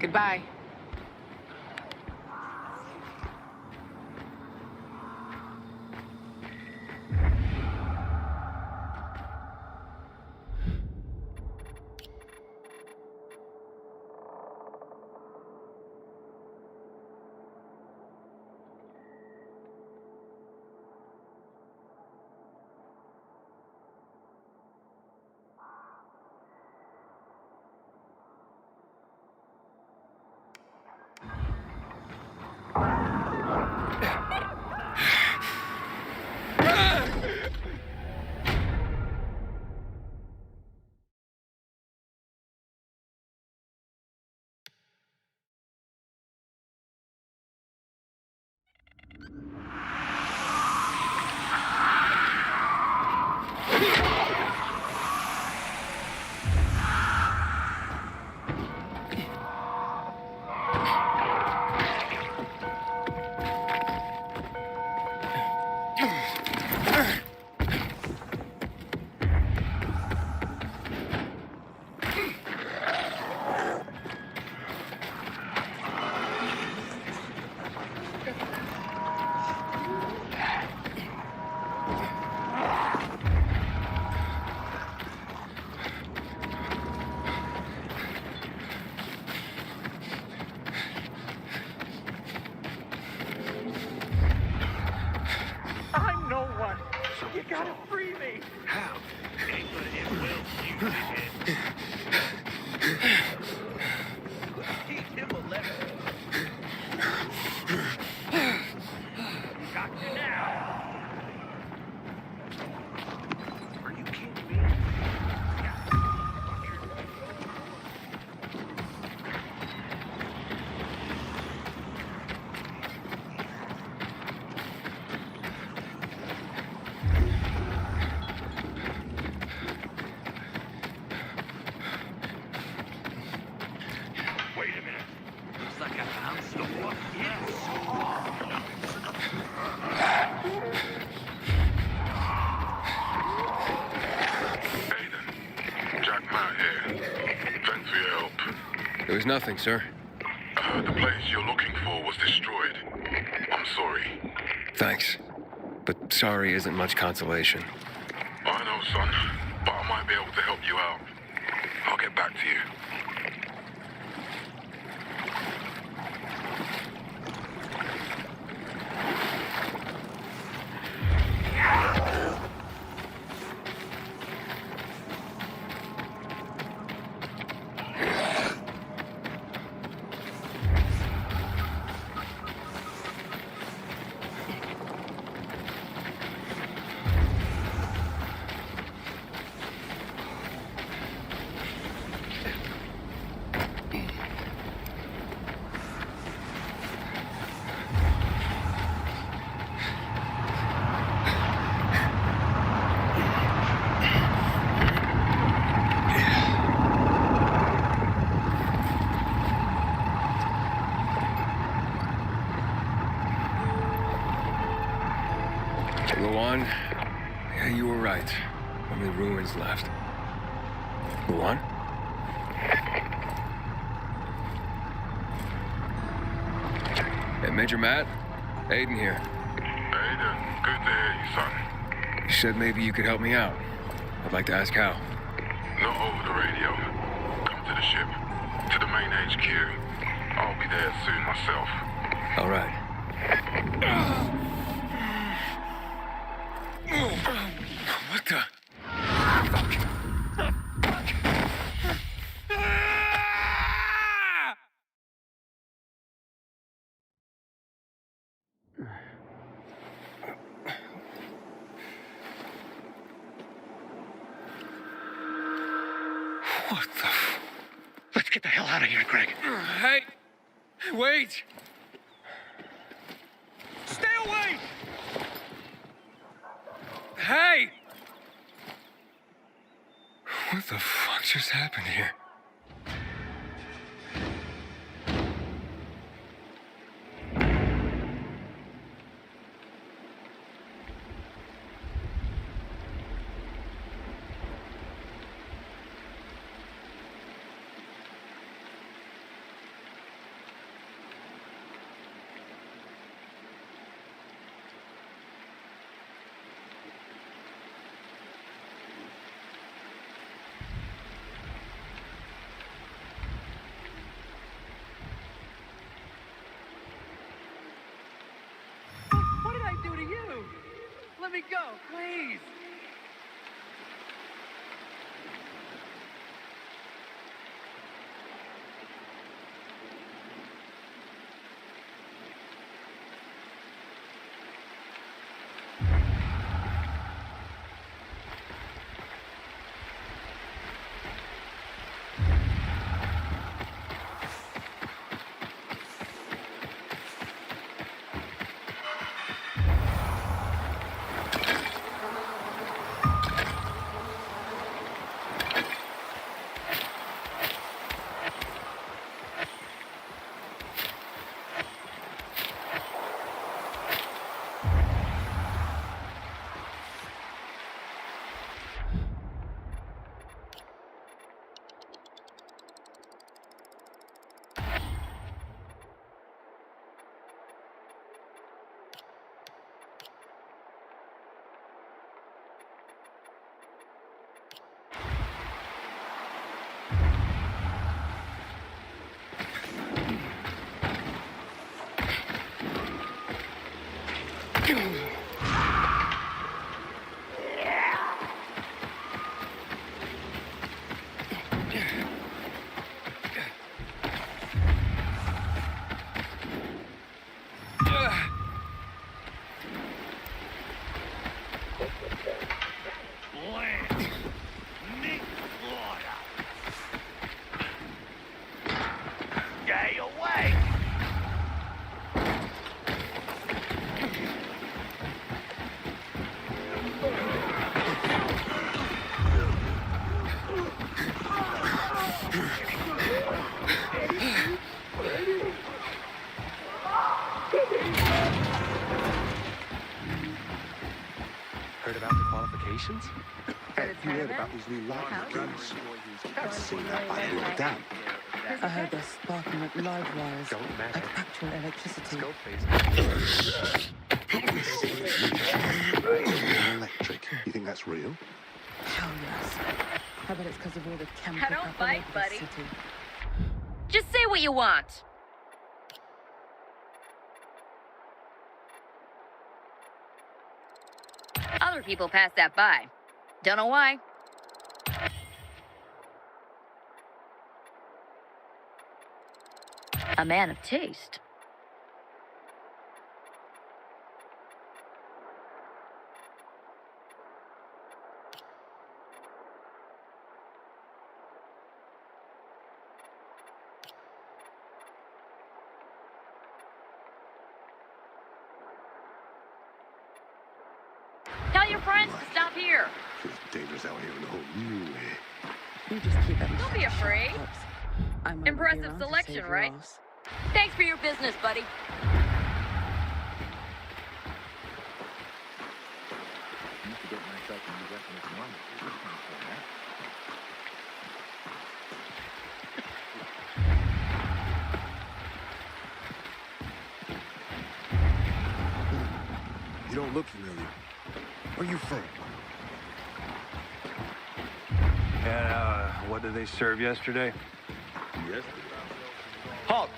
Goodbye. You gotta free me! How? Ain't gonna end well for you, man. Keep him a letter. Got you now. Are you kidding me? There was nothing, sir. The place you're looking for was destroyed. I'm sorry. Thanks. But sorry isn't much consolation. I know, son, but I might be able to help you out. I'll get back to you. Yeah, you were right. Only ruins left. Go on. Hey, Major Matt? Aiden here. Aiden, good to hear you, son. You said maybe you could help me out. I'd like to ask how. Not over the radio. Come to the ship. To the main HQ. I'll be there soon myself. All right. What the? What the? Let's get the hell out of here, Greg. Hey, wait! Stay away! Hey! What the fuck just happened here? me go, please. Heard about the qualifications? Hey, you heard about these new live rooms? I've seen that by the old dam. I heard they're sparking up live wires like actual electricity. Electric. You think that's real? Hell yes. I bet it's because of all the chemical I don't crap all bite, over the buddy. city. Just say what you want. Other people pass that by. Don't know why. A man of taste. Tell your friends to stop here. It's dangerous out here in the whole new way. You just keep them. Don't be afraid. I'm Impressive selection, right? Thanks for your business, buddy. You don't look familiar. Where you from? And, what did they serve yesterday? Halt!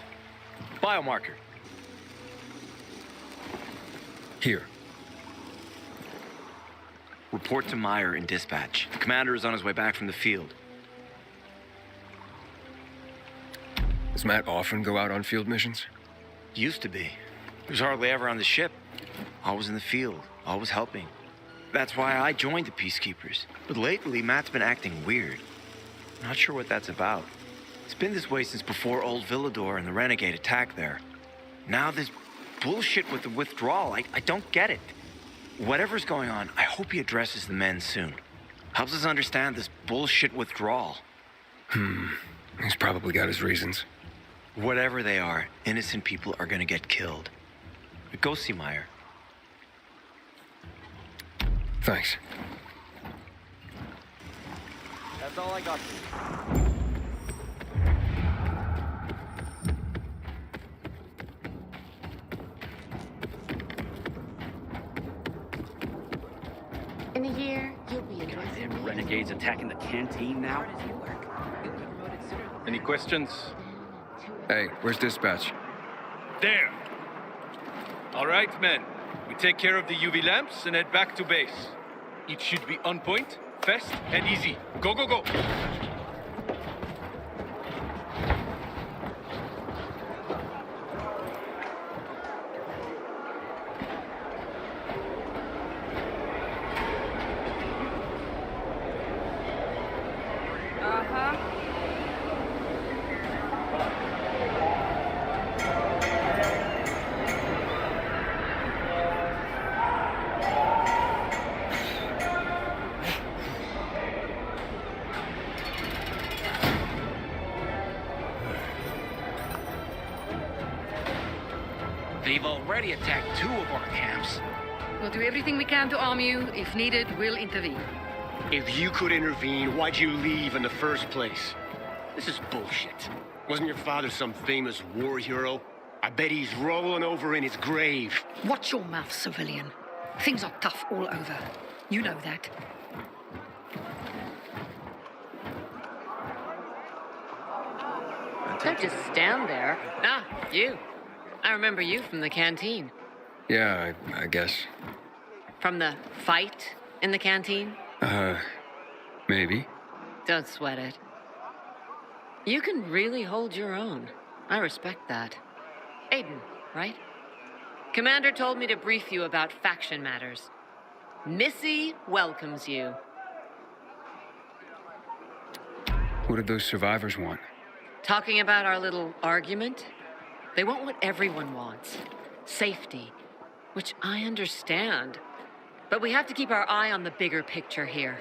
Biomarker. Here. Report to Meyer in dispatch. The commander is on his way back from the field. Does Matt often go out on field missions? Used to be. He was hardly ever on the ship. Always in the field, always helping. That's why I joined the Peacekeepers. But lately, Matt's been acting weird. Not sure what that's about. It's been this way since before old Villador and the Renegade attack there. Now this bullshit with the withdrawal, I don't get it. Whatever's going on, I hope he addresses the men soon. Helps us understand this bullshit withdrawal. He's probably got his reasons. Whatever they are, innocent people are gonna get killed. But go see Meyer. Thanks. That's all I got. In a year, you'll be addressing me. Renegades attacking the canteen now? Any questions? Hey, where's dispatch? There. All right, men. We take care of the UV lamps and head back to base. It should be on point, fast, and easy. Go, go, go! They've already attacked 2 of our camps. We'll do everything we can to arm you. If needed, we'll intervene. If you could intervene, why'd you leave in the first place? This is bullshit. Wasn't your father some famous war hero? I bet he's rolling over in his grave. Watch your mouth, civilian. Things are tough all over. You know that. Don't just stand there. Ah, you. I remember you from the canteen. Yeah, I guess. From the fight in the canteen? Maybe. Don't sweat it. You can really hold your own. I respect that. Aiden, right? Commander told me to brief you about faction matters. Missy welcomes you. What did those survivors want? Talking about our little argument? They want what everyone wants. Safety. Which I understand. But we have to keep our eye on the bigger picture here.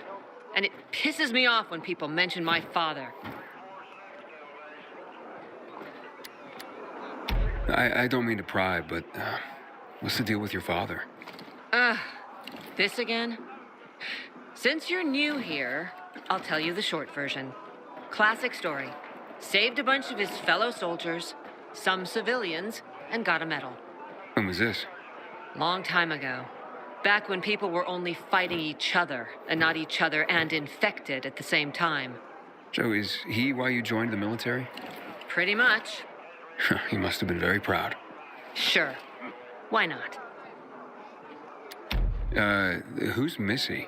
And it pisses me off when people mention my father. I don't mean to pry, but what's the deal with your father? This again? Since you're new here, I'll tell you the short version. Classic story. Saved a bunch of his fellow soldiers, some civilians, and got a medal. When was this? Long time ago. Back when people were only fighting each other, and not each other and infected at the same time. So is he why you joined the military? Pretty much. He must have been very proud. Sure. Why not? Who's Missy?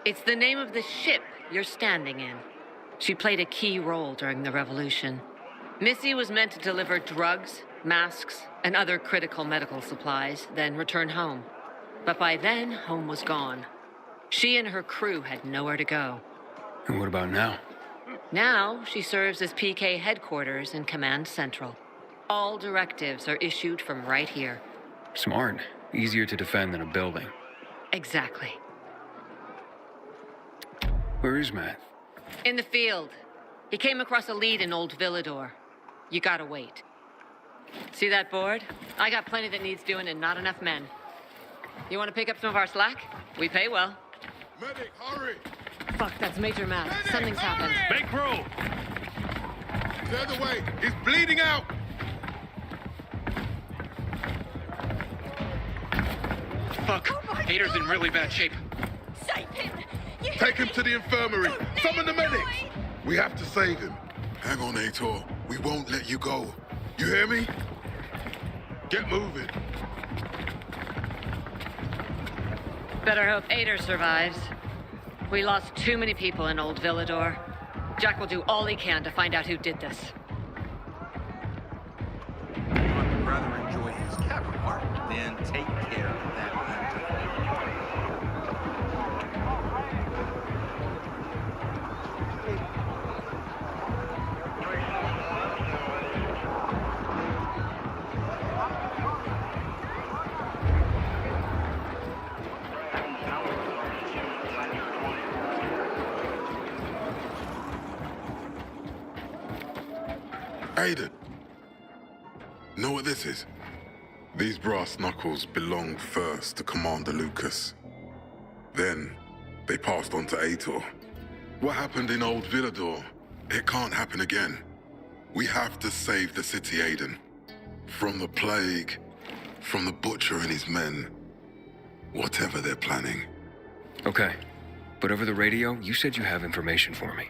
It's the name of the ship you're standing in. She played a key role during the revolution. Missy was meant to deliver drugs, masks, and other critical medical supplies, then return home. But by then, home was gone. She and her crew had nowhere to go. And what about now? Now, she serves as PK headquarters in Command Central. All directives are issued from right here. Smart. Easier to defend than a building. Exactly. Where is Matt? In the field. He came across a lead in Old Villador. You gotta wait. See that board? I got plenty that needs doing and not enough men. You want to pick up some of our slack? We pay well. Medic, hurry! Fuck, that's Major Matt. Medic, Something's happened. Make room! The other way! He's bleeding out! Fuck! Hader's in really bad shape. Save him! Take him to the infirmary! Summon the medics! We have to save him. Hang on, Ator. We won't let you go. You hear me? Get moving. Better hope Ader survives. We lost too many people in Old Villador. Jack will do all he can to find out who did this. I'd rather enjoy his cabin part than take care of that Aiden. Know what this is? These brass knuckles belonged first to Commander Lucas. Then, they passed on to Ator. What happened in Old Villador, it can't happen again. We have to save the city, Aiden. From the plague, from the butcher and his men. Whatever they're planning. Okay. But over the radio, you said you have information for me.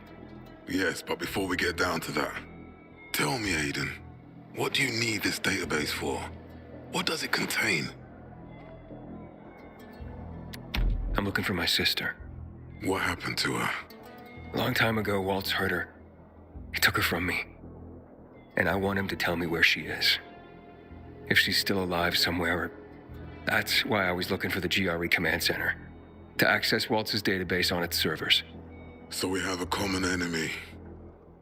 Yes, but before we get down to that, tell me, Aiden, what do you need this database for? What does it contain? I'm looking for my sister. What happened to her? A long time ago, Waltz hurt her. He took her from me. And I want him to tell me where she is. If she's still alive somewhere. That's why I was looking for the GRE command center. To access Waltz's database on its servers. So we have a common enemy.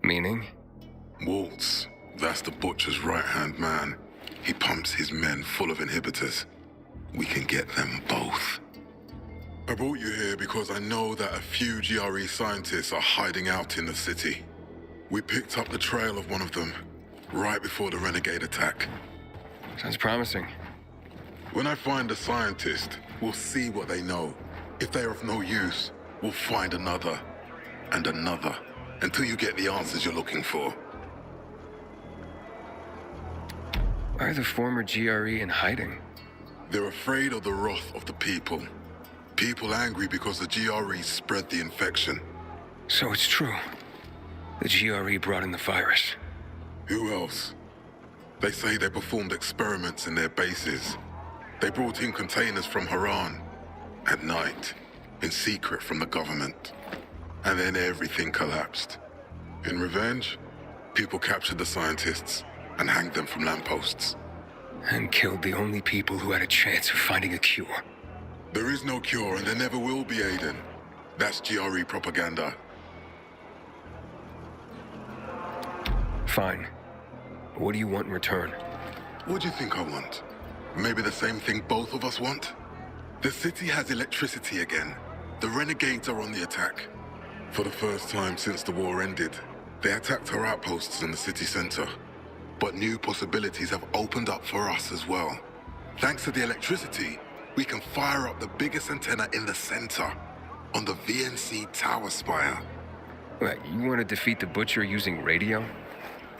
Meaning? Waltz. That's the Butcher's right-hand man. He pumps his men full of inhibitors. We can get them both. I brought you here because I know that a few GRE scientists are hiding out in the city. We picked up the trail of one of them right before the renegade attack. Sounds promising. When I find a scientist, we'll see what they know. If they're of no use, we'll find another and another until you get the answers you're looking for. Why are the former GRE in hiding? They're afraid of the wrath of the people. People angry because the GRE spread the infection. So it's true. The GRE brought in the virus. Who else? They say they performed experiments in their bases. They brought in containers from Haran at night, in secret from the government. And then everything collapsed. In revenge, people captured the scientists and hanged them from lampposts. And killed the only people who had a chance of finding a cure. There is no cure and there never will be, Aiden. That's GRE propaganda. Fine. What do you want in return? What do you think I want? Maybe the same thing both of us want? The city has electricity again. The renegades are on the attack. For the first time since the war ended, they attacked our outposts in the city center. But new possibilities have opened up for us as well. Thanks to the electricity, we can fire up the biggest antenna in the center, on the VNC tower spire. What, you want to defeat the Butcher using radio?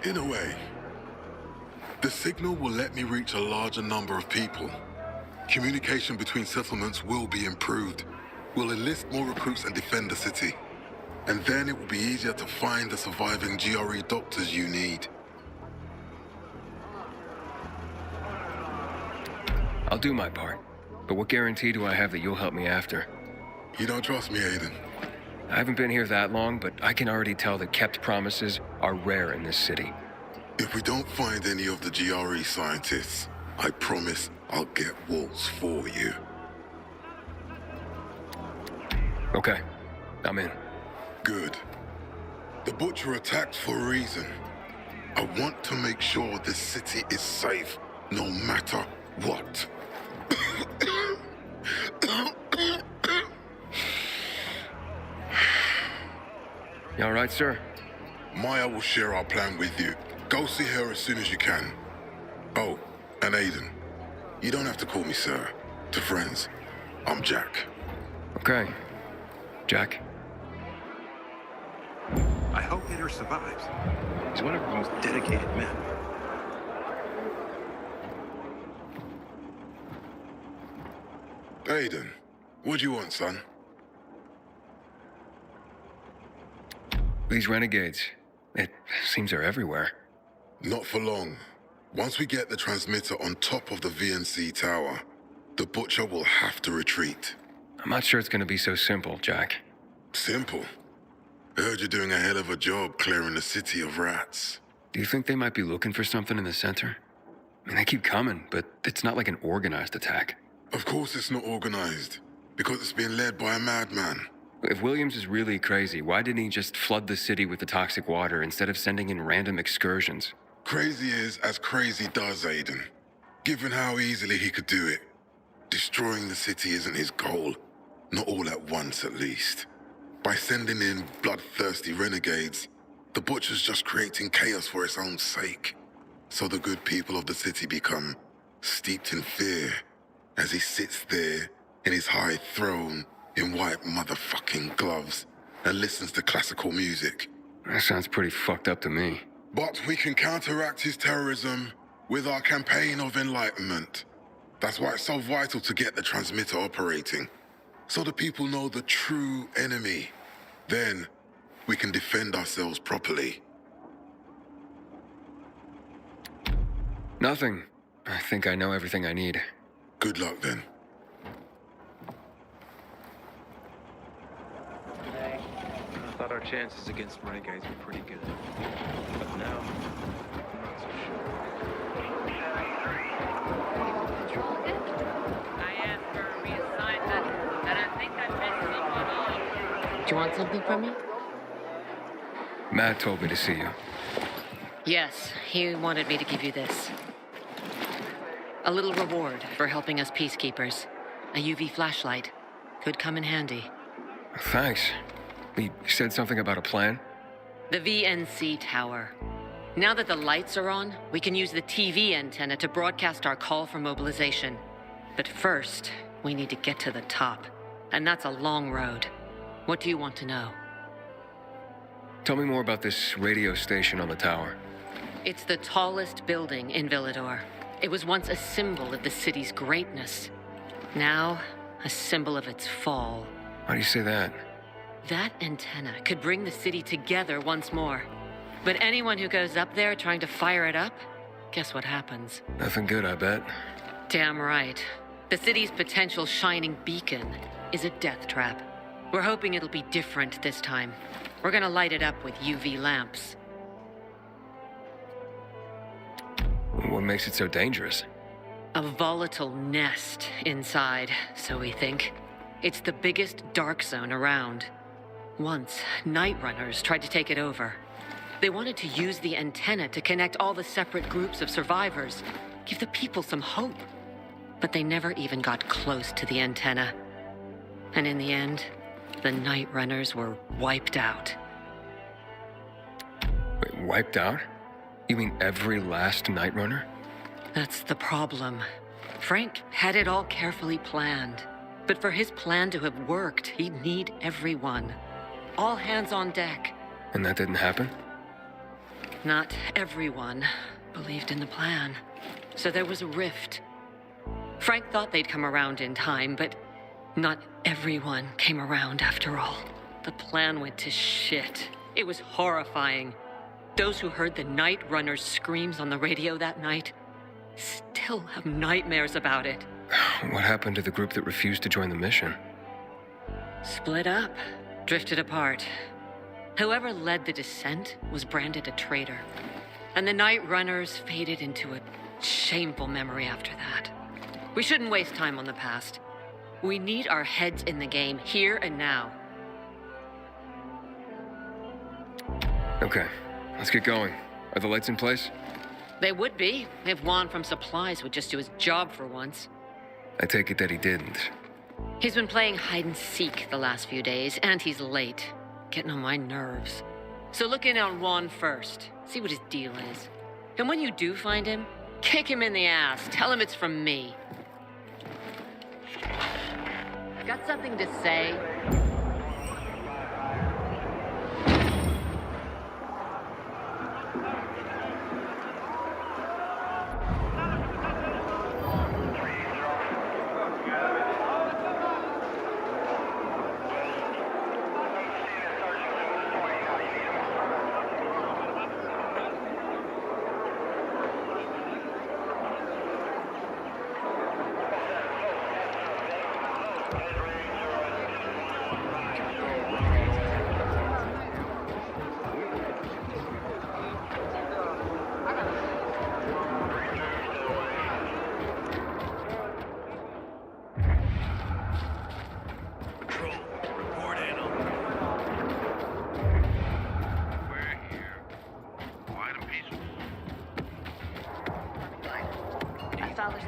In a way. The signal will let me reach a larger number of people. Communication between settlements will be improved. We'll enlist more recruits and defend the city. And then it will be easier to find the surviving GRE doctors you need. I'll do my part. But what guarantee do I have that you'll help me after? You don't trust me, Aiden? I haven't been here that long, but I can already tell that kept promises are rare in this city. If we don't find any of the GRE scientists, I promise I'll get Waltz for you. Okay, I'm in. Good. The Butcher attacked for a reason. I want to make sure this city is safe, no matter what. You all right, sir? Maya will share our plan with you. Go see her as soon as you can. Oh, and Aiden, you don't have to call me sir. To friends, I'm Jack. Okay, Jack. I hope Peter survives. He's one of our most dedicated men. Aiden, what do you want, son? These renegades, it seems they're everywhere. Not for long. Once we get the transmitter on top of the VNC tower, the Butcher will have to retreat. I'm not sure it's gonna be so simple, Jack. Simple? I heard you're doing a hell of a job clearing the city of rats. Do you think they might be looking for something in the center? I mean, they keep coming, but it's not like an organized attack. Of course it's not organized, because it's being led by a madman. If Williams is really crazy, why didn't he just flood the city with the toxic water instead of sending in random excursions? Crazy is as crazy does, Aiden. Given how easily he could do it. Destroying the city isn't his goal. Not all at once, at least. By sending in bloodthirsty renegades, the Butcher's just creating chaos for its own sake. So the good people of the city become steeped in fear as he sits there in his high throne in white motherfucking gloves and listens to classical music. That sounds pretty fucked up to me. But we can counteract his terrorism with our campaign of enlightenment. That's why it's so vital to get the transmitter operating, so the people know the true enemy. Then we can defend ourselves properly. Nothing. I think I know everything I need. Good luck then. chances against renegades were pretty good. But now, I'm not so sure. I asked for a reassignment, and I think I missed someone. Do you want something from me? Matt told me to see you. Yes, he wanted me to give you this. A little reward for helping us peacekeepers. A UV flashlight. Could come in handy. Thanks. He said something about a plan? The VNC tower. Now that the lights are on, we can use the TV antenna to broadcast our call for mobilization. But first, we need to get to the top. And that's a long road. What do you want to know? Tell me more about this radio station on the tower. It's the tallest building in Villador. It was once a symbol of the city's greatness. Now, a symbol of its fall. Why do you say that? That antenna could bring the city together once more. But anyone who goes up there trying to fire it up, guess what happens? Nothing good, I bet. Damn right. The city's potential shining beacon is a death trap. We're hoping it'll be different this time. We're gonna light it up with UV lamps. What makes it so dangerous? A volatile nest inside, so we think. It's the biggest dark zone around. Once, night runners tried to take it over. They wanted to use the antenna to connect all the separate groups of survivors, give the people some hope. But they never even got close to the antenna. And in the end, the night runners were wiped out. Wait, wiped out? You mean every last night runner? That's the problem. Frank had it all carefully planned. But for his plan to have worked, he'd need everyone. All hands on deck. And that didn't happen? Not everyone believed in the plan. So there was a rift. Frank thought they'd come around in time, but not everyone came around after all. The plan went to shit. It was horrifying. Those who heard the night runners' screams on the radio that night still have nightmares about it. What happened to the group that refused to join the mission? Split up, drifted apart. Whoever led the descent was branded a traitor. And the night runners faded into a shameful memory after that. We shouldn't waste time on the past. We need our heads in the game, here and now. Okay, let's get going. Are the lights in place? They would be, if Juan from Supplies would just do his job for once. I take it that he didn't. He's been playing hide and seek the last few days, and he's late. Getting on my nerves. So look in on Juan first. See what his deal is. And when you do find him, kick him in the ass. Tell him it's from me. Got something to say?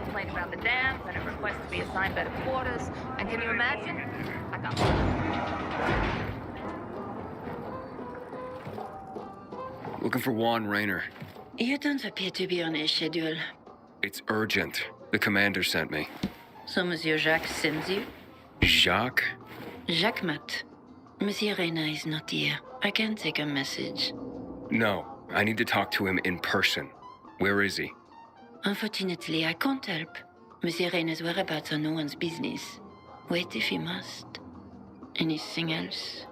Complained about the dams and it requests to be assigned better quarters. And can you imagine? I got one. Looking for Juan Rayner. You don't appear to be on a schedule. It's urgent. The commander sent me. So Monsieur Jacques sends you? Jacques? Jacques Mat. Monsieur Rayner is not here. I can take a message. No, I need to talk to him in person. Where is he? Unfortunately, I can't help. Monsieur Rayner's whereabouts are no one's business. Wait if he must. Anything else?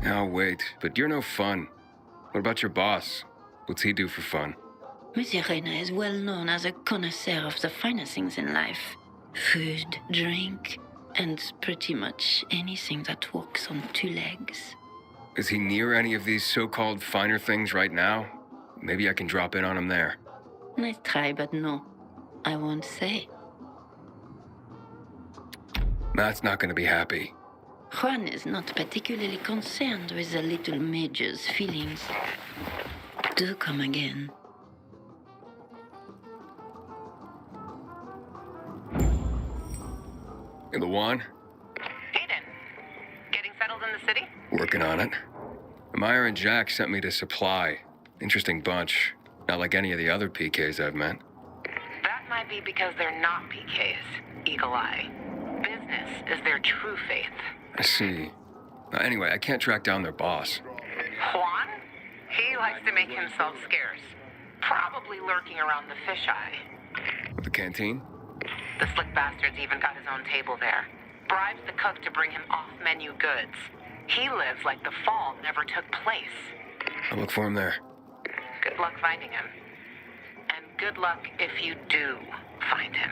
I'll wait, but you're no fun. What about your boss? What's he do for fun? Monsieur Rayner is well known as a connoisseur of the finer things in life. Food, drink, and pretty much anything that walks on two legs. Is he near any of these so-called finer things right now? Maybe I can drop in on him there. Nice try, but no. I won't say. Matt's not gonna be happy. Juan is not particularly concerned with the little major's feelings. Do come again. The one? Aiden, getting settled in the city? Working on it. Meyer and Jack sent me to Supply. Interesting bunch. Not like any of the other PKs I've met. That might be because they're not PKs, Eagle Eye. Business is their true faith. I see. Anyway, I can't track down their boss. Juan? He likes to make himself scarce. Probably lurking around the fisheye. With the canteen? The slick bastard's even got his own table there. Bribes the cook to bring him off-menu goods. He lives like the fall never took place. I'll look for him there. Good luck finding him. And good luck if you do find him.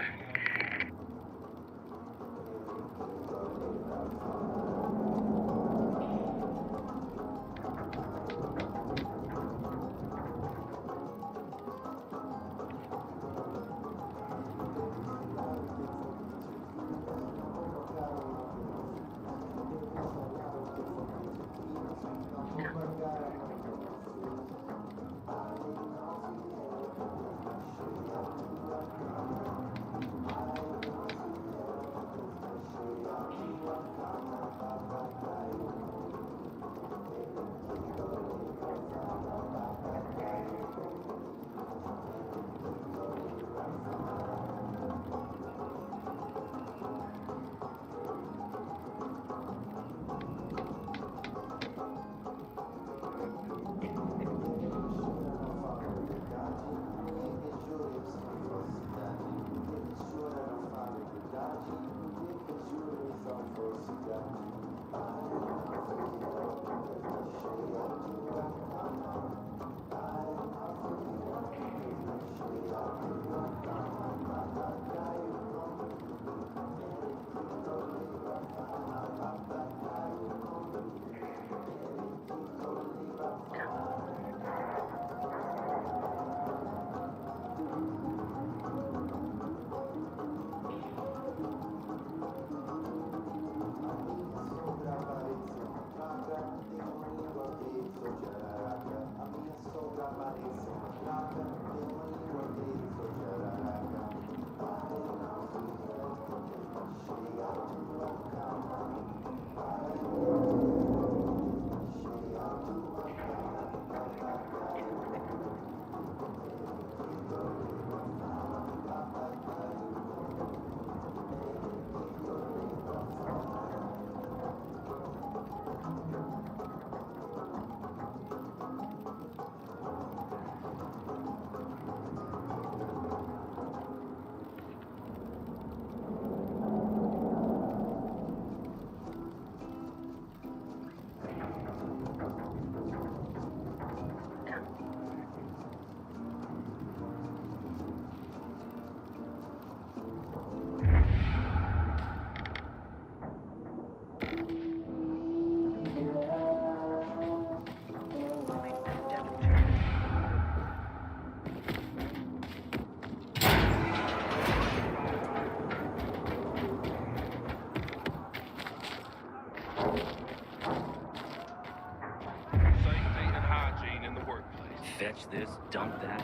Fetch this, dump that.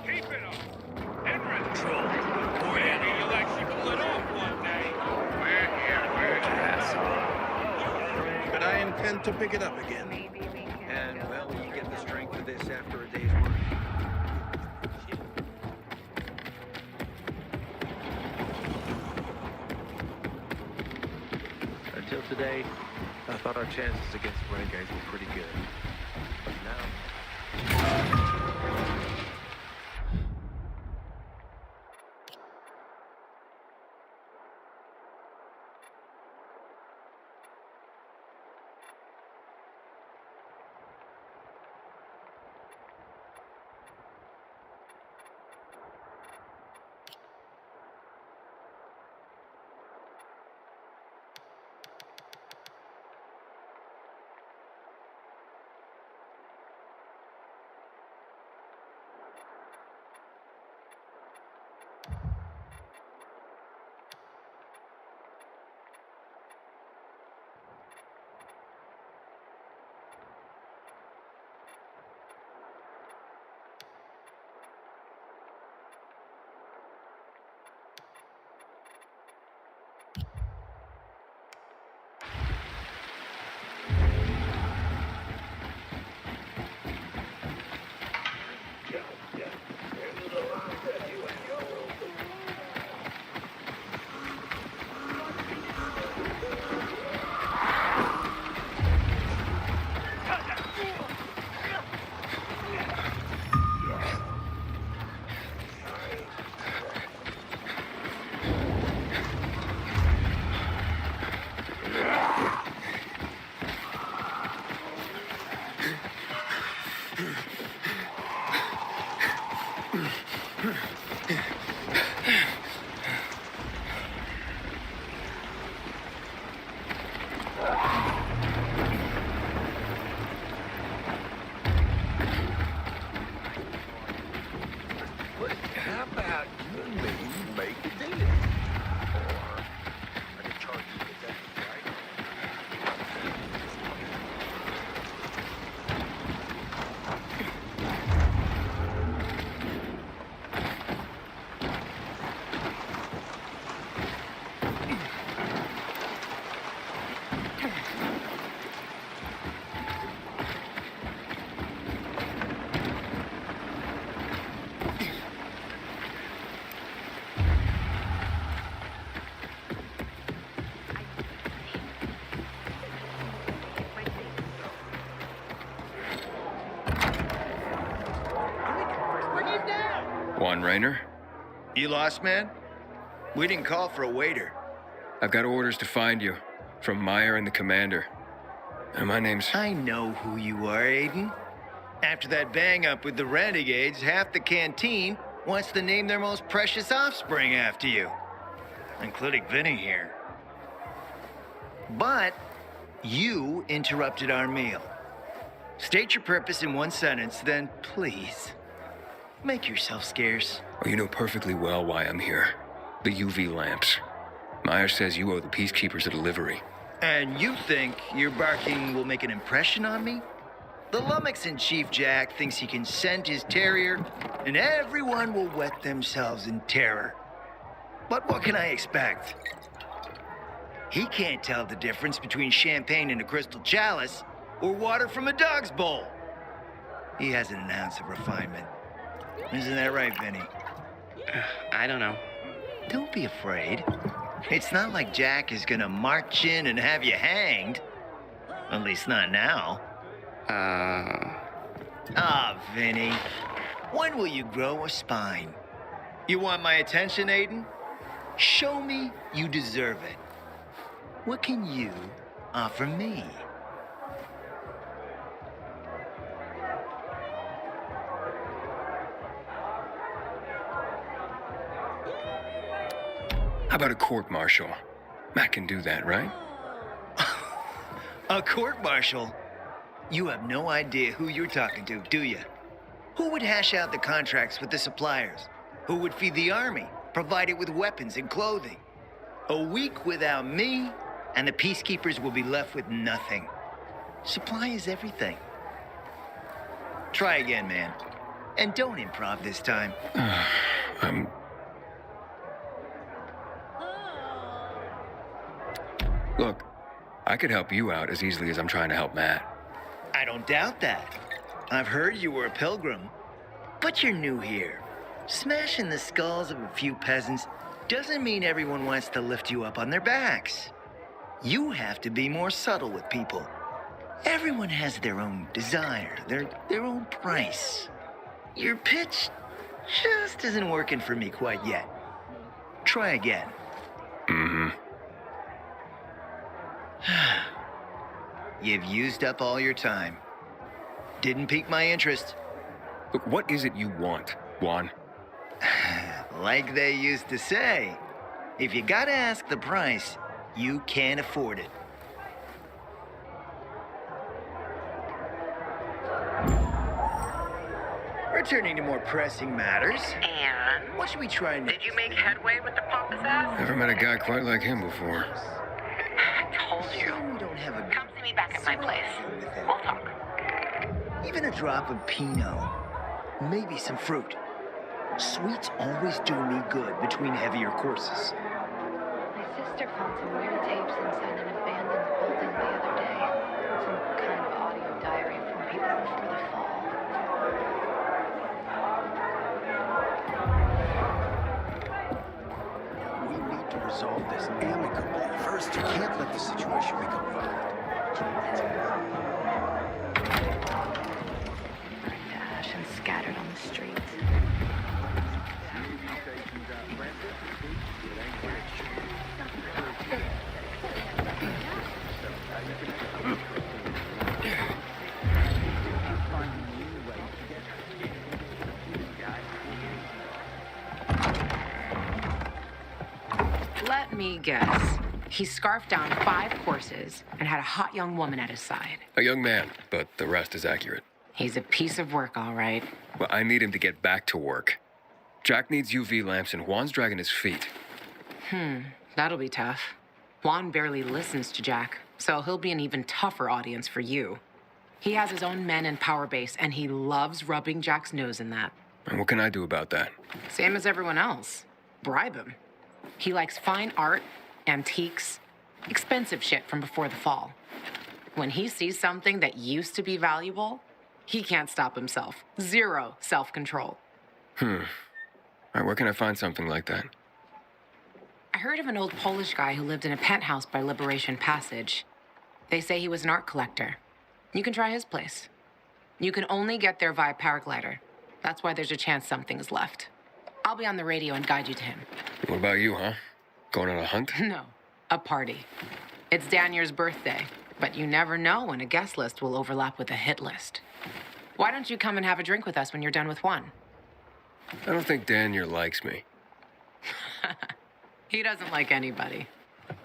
Keep it up. Enron control. Maybe you'll actually pull it off one day. But I intend to pick it up again. And, well, you get the strength of this after a day's work. Until today, I thought our chances against renegades were pretty good. But now... How about you and me make a deal? Or I can charge you to get that, right? Juan Raynor? You lost, man? We didn't call for a waiter. I've got orders to find you from Meyer and the commander. And my name's... I know who you are, Aiden. After that bang-up with the renegades, half the canteen wants to name their most precious offspring after you. Including Vinny here. But you interrupted our meal. State your purpose in one sentence, then please, make yourself scarce. Oh, you know perfectly well why I'm here. The UV lamps. Meyer says you owe the peacekeepers a delivery. And you think your barking will make an impression on me? The lummox-in-chief Jack thinks he can send his terrier, and everyone will wet themselves in terror. But what can I expect? He can't tell the difference between champagne in a crystal chalice or water from a dog's bowl. He hasn't an ounce of refinement. Isn't that right, Vinny? I don't know. Don't be afraid. It's not like Jack is gonna march in and have you hanged. At least not now. Vinny. When will you grow a spine? You want my attention, Aiden? Show me you deserve it. What can you offer me? How about a court-martial? Matt can do that, right? A court-martial? You have no idea who you're talking to, do you? Who would hash out the contracts with the suppliers? Who would feed the army, provide it with weapons and clothing? A week without me, and the peacekeepers will be left with nothing. Supply is everything. Try again, man. And don't improv this time. Look, I could help you out as easily as I'm trying to help Matt. I don't doubt that. I've heard you were a pilgrim. But you're new here. Smashing the skulls of a few peasants doesn't mean everyone wants to lift you up on their backs. You have to be more subtle with people. Everyone has their own desire, their own price. Your pitch just isn't working for me quite yet. Try again. Mm-hmm. You've used up all your time. Didn't pique my interest. Look, what is it you want, Juan? Like they used to say, if you gotta ask the price, you can't afford it. Returning to more pressing matters. And? What should we try next? Did you make headway with the pompous ass? Never met a guy quite like him before. I told you. We don't have a... Come see me back at my place. We'll talk. Even a drop of Pinot. Maybe some fruit. Sweets always do me good between heavier courses. My sister found some weird tapes inside an abandoned building the other day. Some kind of audio diary from people before the fall. We need to resolve this amicably. First, you can't let the situation become violent. Burned to ash and scattered on the streets. Let me guess. He scarfed down 5 courses and had a hot young woman at his side. A young man, but the rest is accurate. He's a piece of work, all right. Well, I need him to get back to work. Jack needs UV lamps and Juan's dragging his feet. That'll be tough. Juan barely listens to Jack, so he'll be an even tougher audience for you. He has his own men and power base, and he loves rubbing Jack's nose in that. And what can I do about that? Same as everyone else. Bribe him. He likes fine art, antiques, expensive shit from before the fall. When he sees something that used to be valuable, he can't stop himself. 0 self-control. All right, where can I find something like that? I heard of an old Polish guy who lived in a penthouse by Liberation Passage. They say he was an art collector. You can try his place. You can only get there via paraglider. That's why there's a chance something's left. I'll be on the radio and guide you to him. What about you, huh? Going on a hunt? No, a party. It's Danier's birthday, but you never know when a guest list will overlap with a hit list. Why don't you come and have a drink with us when you're done with one? I don't think Danier likes me. He doesn't like anybody.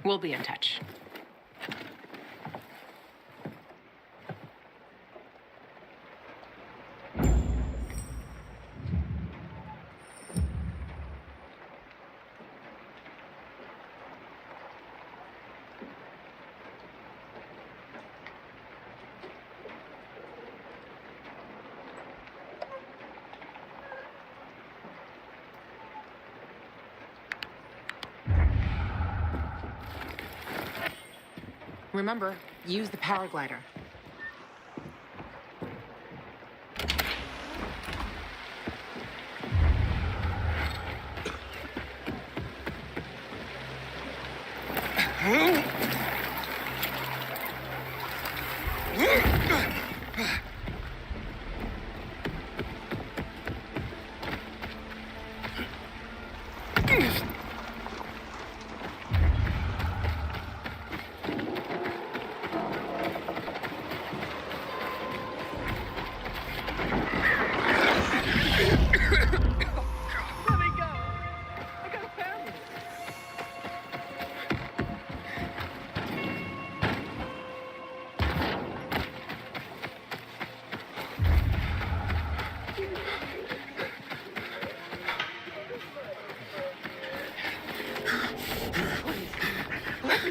We'll be in touch. Remember, use the paraglider.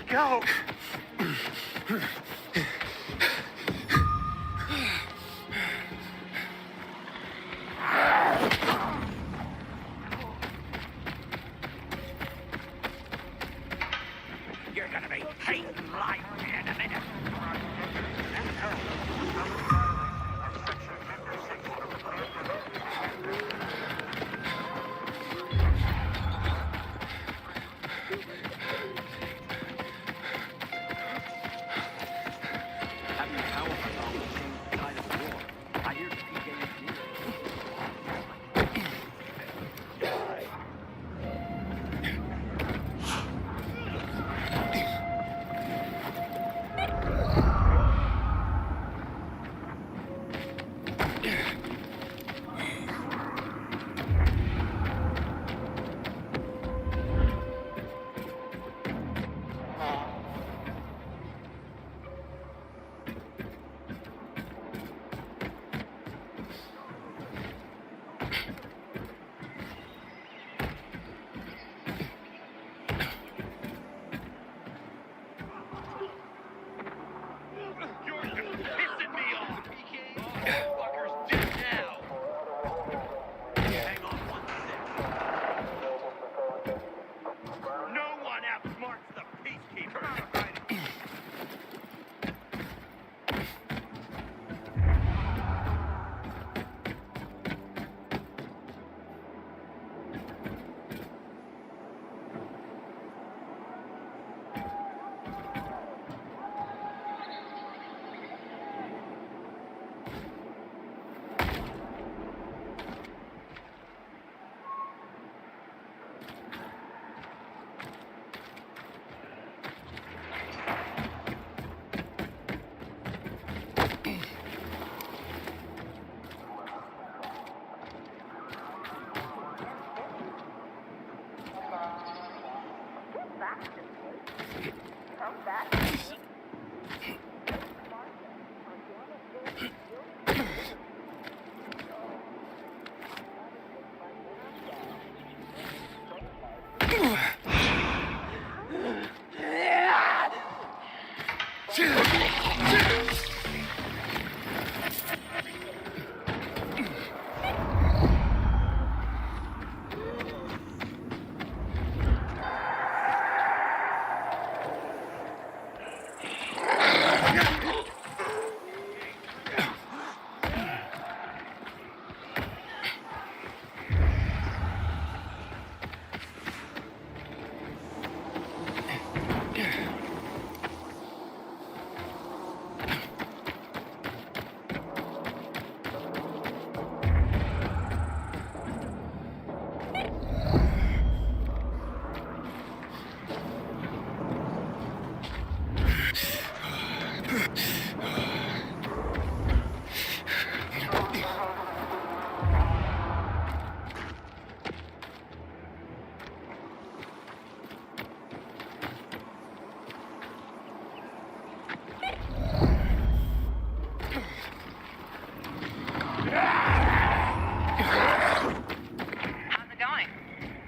Go! You're gonna be hating life in a minute.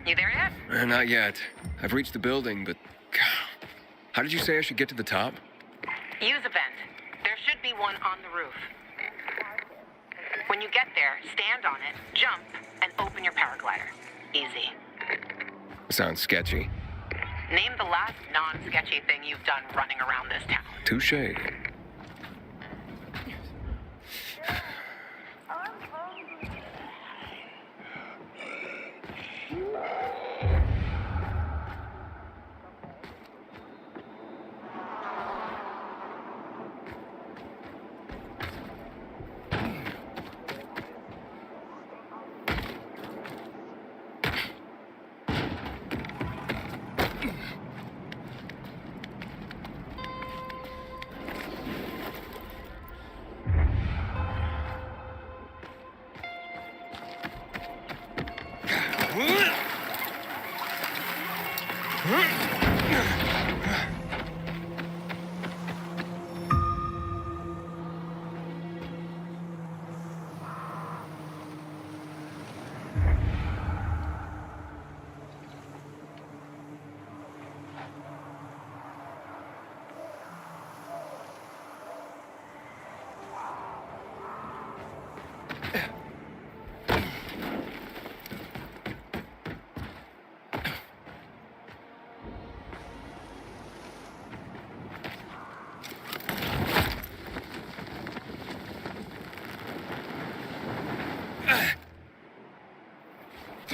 You there yet? Not yet. I've reached the building, but... How did you say I should get to the top? Use a vent. There should be one on the roof. When you get there, stand on it, jump, and open your paraglider. Easy. Sounds sketchy. Name the last non-sketchy thing you've done running around this town. Touché.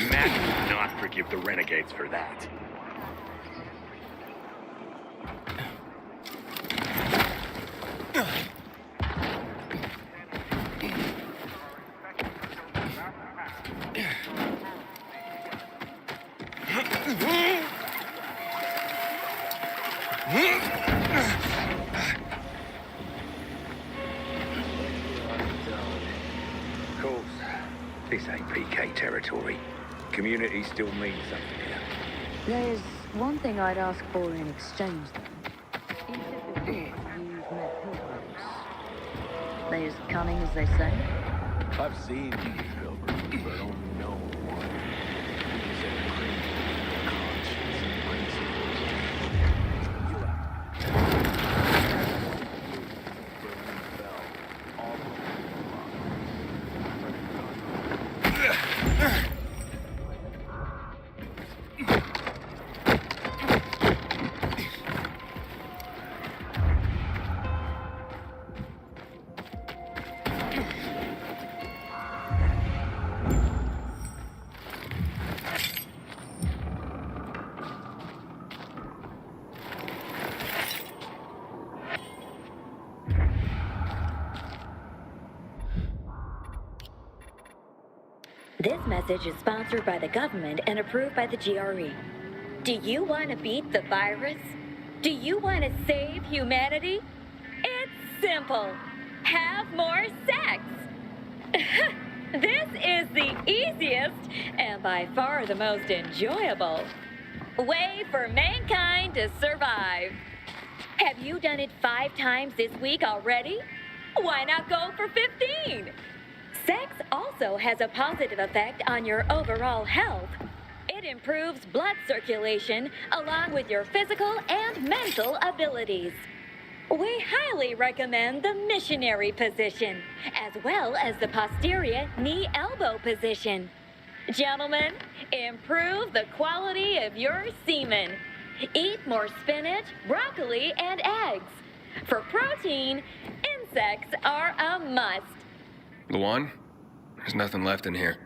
Matt would not forgive the renegades for that. Of course, this ain't PK territory. Community still means something here. There's one thing I'd ask for in exchange, then. If before you've met pilgrims, they as cunning as they say? I've seen these pilgrims, but only know one. He's a creature of conscience and principles. You This message is sponsored by the government and approved by the GRE. Do you want to beat the virus? Do you want to save humanity? It's simple. Have more sex. This is the easiest and by far the most enjoyable way for mankind to survive. Have you done it 5 times this week already? Why not go for 15? Sex also has a positive effect on your overall health. It improves blood circulation along with your physical and mental abilities. We highly recommend the missionary position, as well as the posterior knee-elbow position. Gentlemen, improve the quality of your semen. Eat more spinach, broccoli, and eggs. For protein, insects are a must. Luan? There's nothing left in here.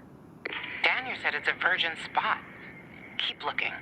Daniel said it's a virgin spot. Keep looking.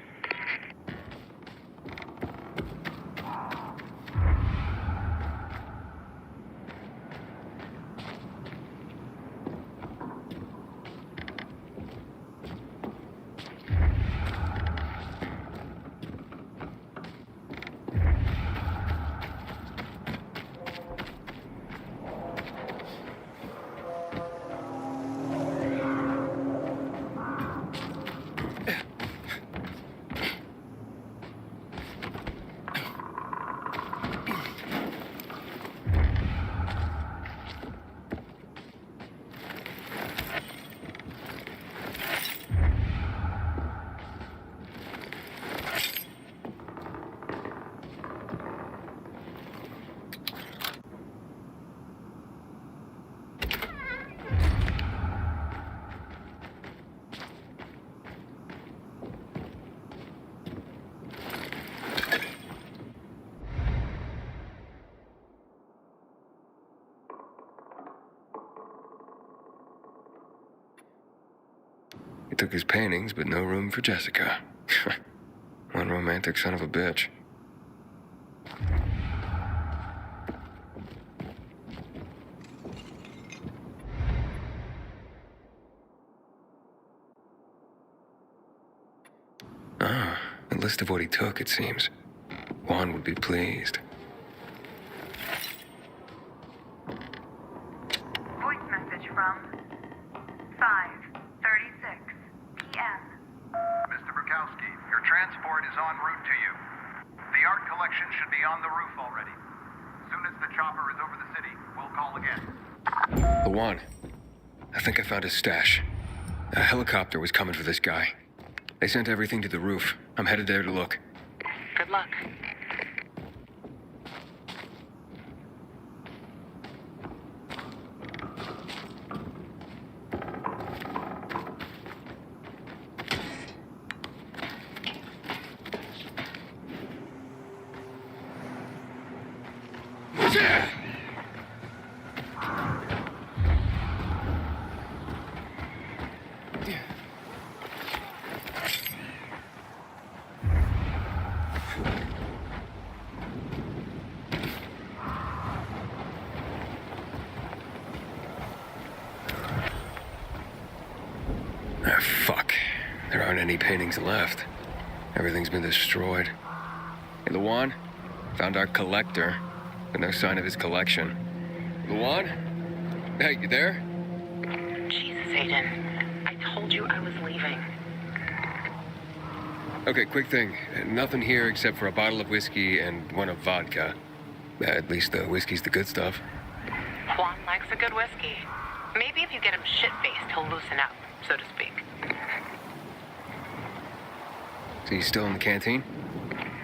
He took his paintings, but no room for Jessica. One romantic son of a bitch. Ah, a list of what he took, it seems. Juan would be pleased. Voice message from 5:36 p.m. Mr. Bukowski, your transport is en route to you. The art collection should be on the roof already. As soon as the chopper is over the city, we'll call again. Juan, I think I found his stash. A helicopter was coming for this guy. They sent everything to the roof. I'm headed there to look. Good luck. Ah, fuck. There aren't any paintings left. Everything's been destroyed. Hey, Luan? Found our collector, but no sign of his collection. Luan? Hey, you there? Jesus, Aiden. I told you I was leaving. Okay, quick thing. Nothing here except for a bottle of whiskey and one of vodka. At least the whiskey's the good stuff. Juan likes a good whiskey. Maybe if you get him shit-faced, he'll loosen up, so to speak. So he's still in the canteen?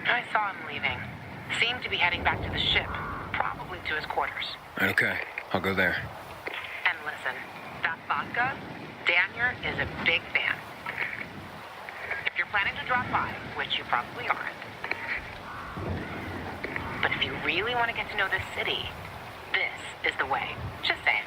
I saw him leaving. Seemed to be heading back to the ship, probably to his quarters. Okay, I'll go there. And listen, that vodka, Daniel is a big fan. If you're planning to drop by, which you probably aren't, but if you really want to get to know this city, this is the way. Just saying.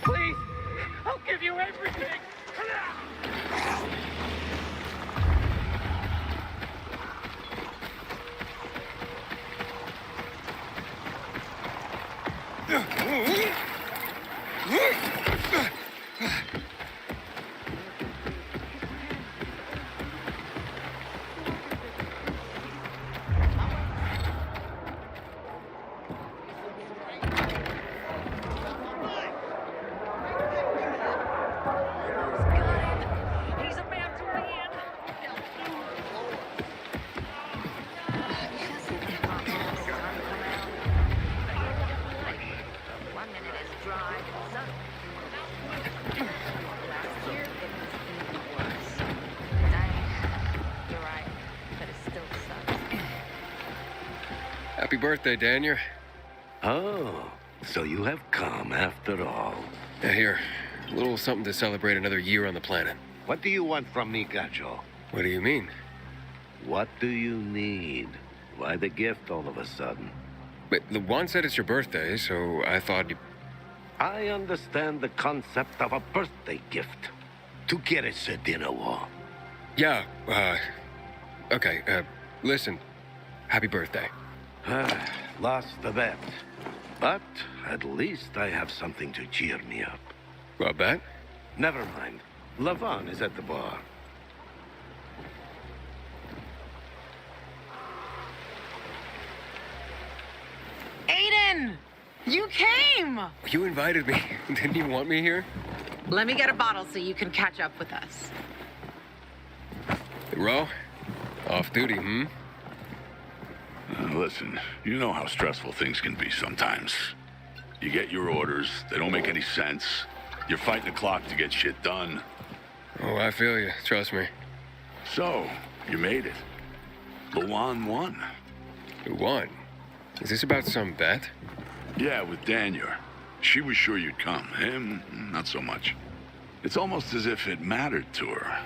Please, I'll give you everything. Happy birthday, Daniel. Oh, so you have come after all. Yeah, here. A little something to celebrate another year on the planet. What do you want from me, Gacho? What do you mean? What do you need? Why the gift all of a sudden? But the one said it's your birthday, so I thought you... I understand the concept of a birthday gift. Tu quieres a dinner war? Yeah, okay, listen. Happy birthday. Lost the bet. But at least I have something to cheer me up. A bet? Never mind. Lavon is at the bar. Aiden! You came! You invited me. Didn't you want me here? Let me get a bottle so you can catch up with us. Ro? Off duty, Listen, you know how stressful things can be sometimes. You get your orders, they don't make any sense. You're fighting the clock to get shit done. Oh, I feel you. Trust me. So, you made it. Luan won. Who won? Is this about some bet? Yeah, with Daniel. She was sure you'd come. Him, not so much. It's almost as if it mattered to her.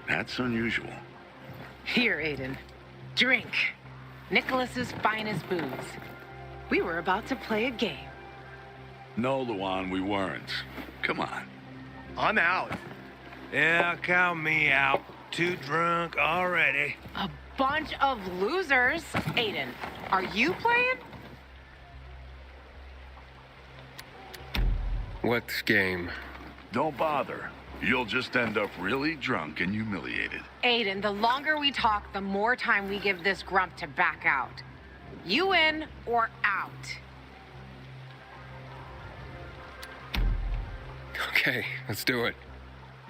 That's unusual. Here, Aiden. Drink. Nicholas's finest booze. We were about to play a game. No, Luan, we weren't. Come on. I'm out. Yeah, count me out. Too drunk already. A bunch of losers. Aiden, are you playing? What game? Don't bother. You'll just end up really drunk and humiliated. Aiden, the longer we talk, the more time we give this grump to back out. You in or out? Okay, let's do it.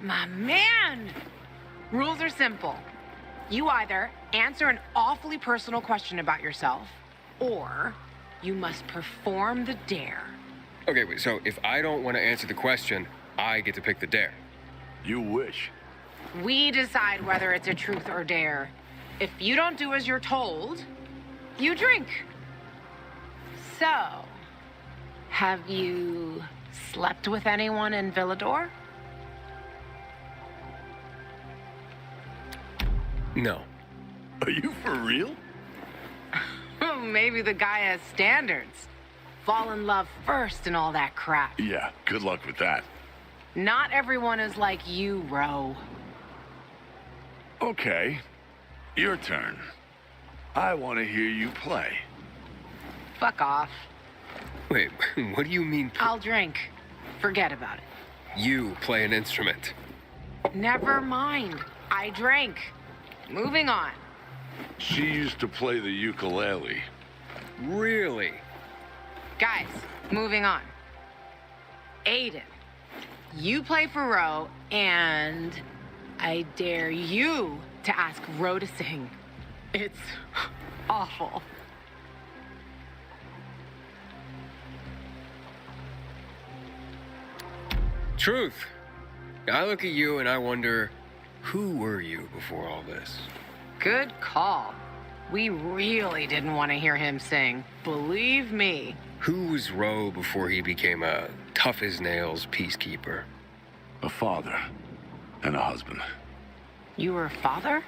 My man! Rules are simple. You either answer an awfully personal question about yourself, or you must perform the dare. Okay, wait, so if I don't want to answer the question, I get to pick the dare. You wish. We decide whether it's a truth or dare. If you don't do as you're told, you drink. So, have you slept with anyone in Villador? No. Are you for real? Maybe the guy has standards. Fall in love first and all that crap. Yeah, good luck with that. Not everyone is like you, Ro. Okay, your turn. I want to hear you play. Fuck off. Wait, what do you mean? I'll drink. Forget about it. You play an instrument. Never mind. I drank. Moving on. She used to play the ukulele. Really? Guys, moving on. Aiden, you play for Ro, and I dare you to ask Ro to sing. It's awful. Truth. I look at you and I wonder, who were you before all this? Good call. We really didn't want to hear him sing. Believe me. Who was Roe before he became a tough-as-nails peacekeeper? A father and a husband. You were a father?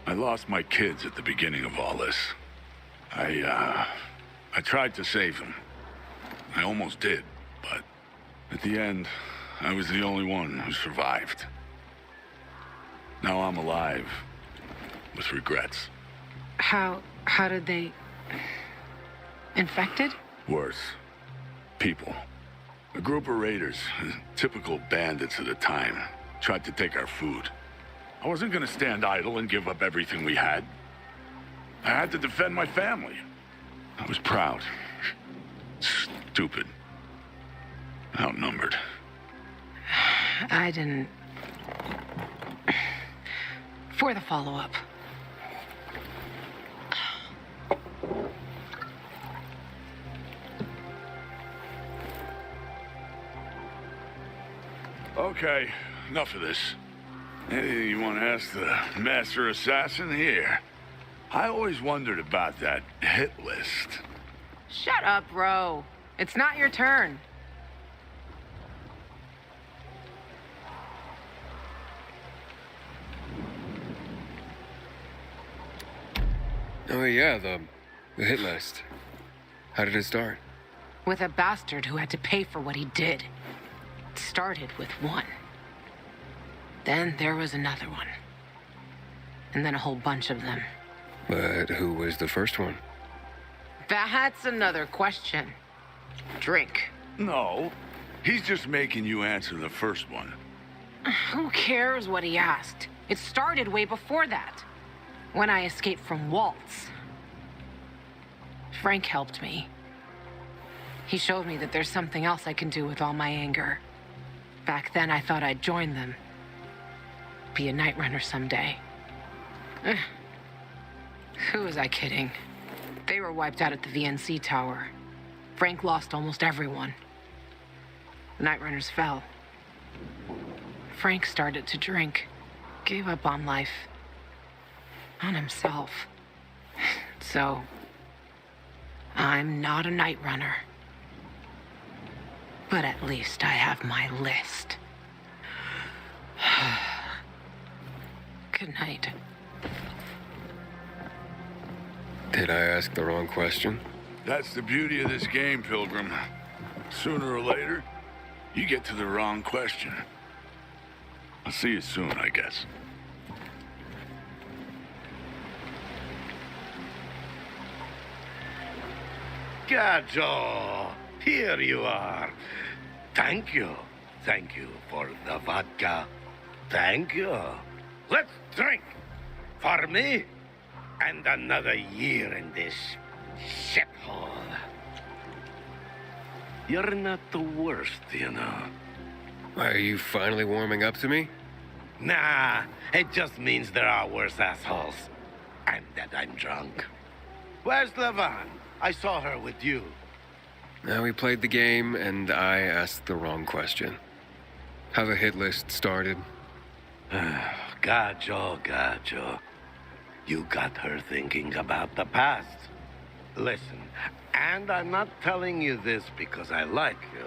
I lost my kids at the beginning of all this. I tried to save them. I almost did, but at the end, I was the only one who survived. Now I'm alive, with regrets. How did they... Infected? Worse. People. A group of raiders, typical bandits of the time, tried to take our food. I wasn't gonna stand idle and give up everything we had. I had to defend my family. I was proud. Stupid. Outnumbered. I didn't... For the follow-up. Okay, enough of this. Anything you want to ask the master assassin here? I always wondered about that hit list. Shut up, bro. It's not your turn. Oh yeah, the hit list. How did it start? With a bastard who had to pay for what he did. It started with one. Then there was another one. And then a whole bunch of them. But who was the first one? That's another question. Drink. No, he's just making you answer the first one. Who cares what he asked? It started way before that. When I escaped from Waltz. Frank helped me. He showed me that there's something else I can do with all my anger. Back then, I thought I'd join them. Be a night runner someday. Who was I kidding? They were wiped out at the VNC tower. Frank lost almost everyone. The night runners fell. Frank started to drink. Gave up on life. On himself. So, I'm not a night runner. But at least I have my list. Good night. Did I ask the wrong question? That's the beauty of this game, Pilgrim. Sooner or later, you get to the wrong question. I'll see you soon, I guess. Gajo, here you are. Thank you. Thank you for the vodka. Thank you. Let's drink. For me, and another year in this shithole. You're not the worst, you know. Are you finally warming up to me? Nah, it just means there are worse assholes. And that I'm drunk. Where's Levan? I saw her with you. Now we played the game, and I asked the wrong question. How the hit list started. Gajo. You got her thinking about the past. Listen, and I'm not telling you this because I like you.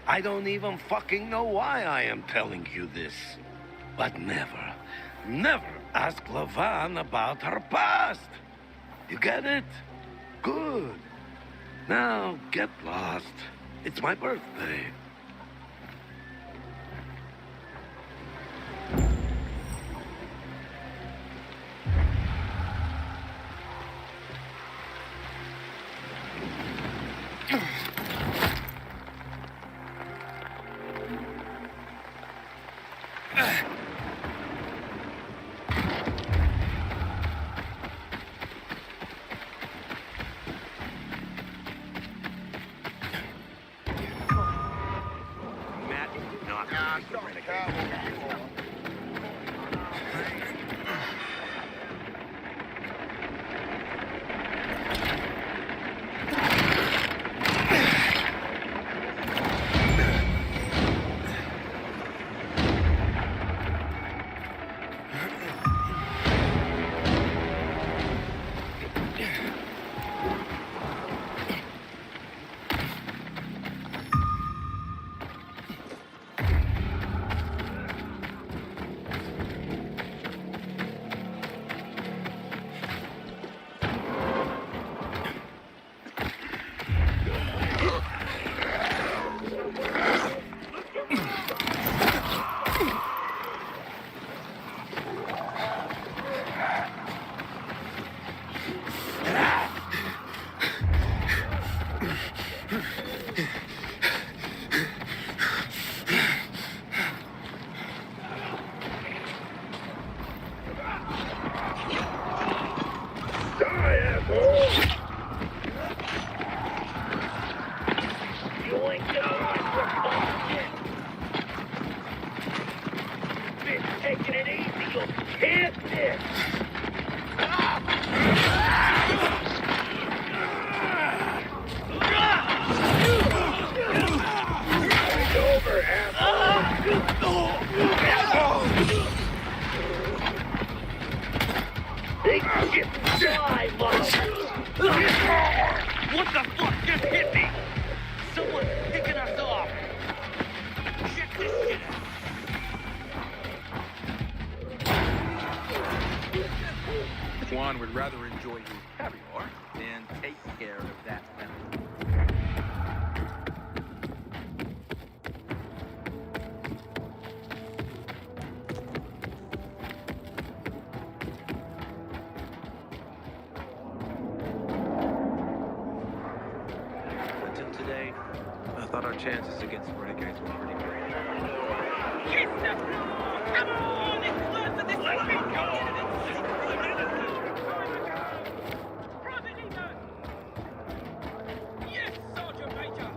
I don't even fucking know why I am telling you this. But never ask Levan about her past. You get it? Good. Now, get lost. It's my birthday. Get this! It's over, asshole! They get die, What the fuck just hit me? Someone's picking us off. Check this shit out. Juan would rather enjoy his caviar than take care of that family. Until today, I thought our chances against the Renegades were pretty good. Come on! Let me go! Yes, Sergeant Major!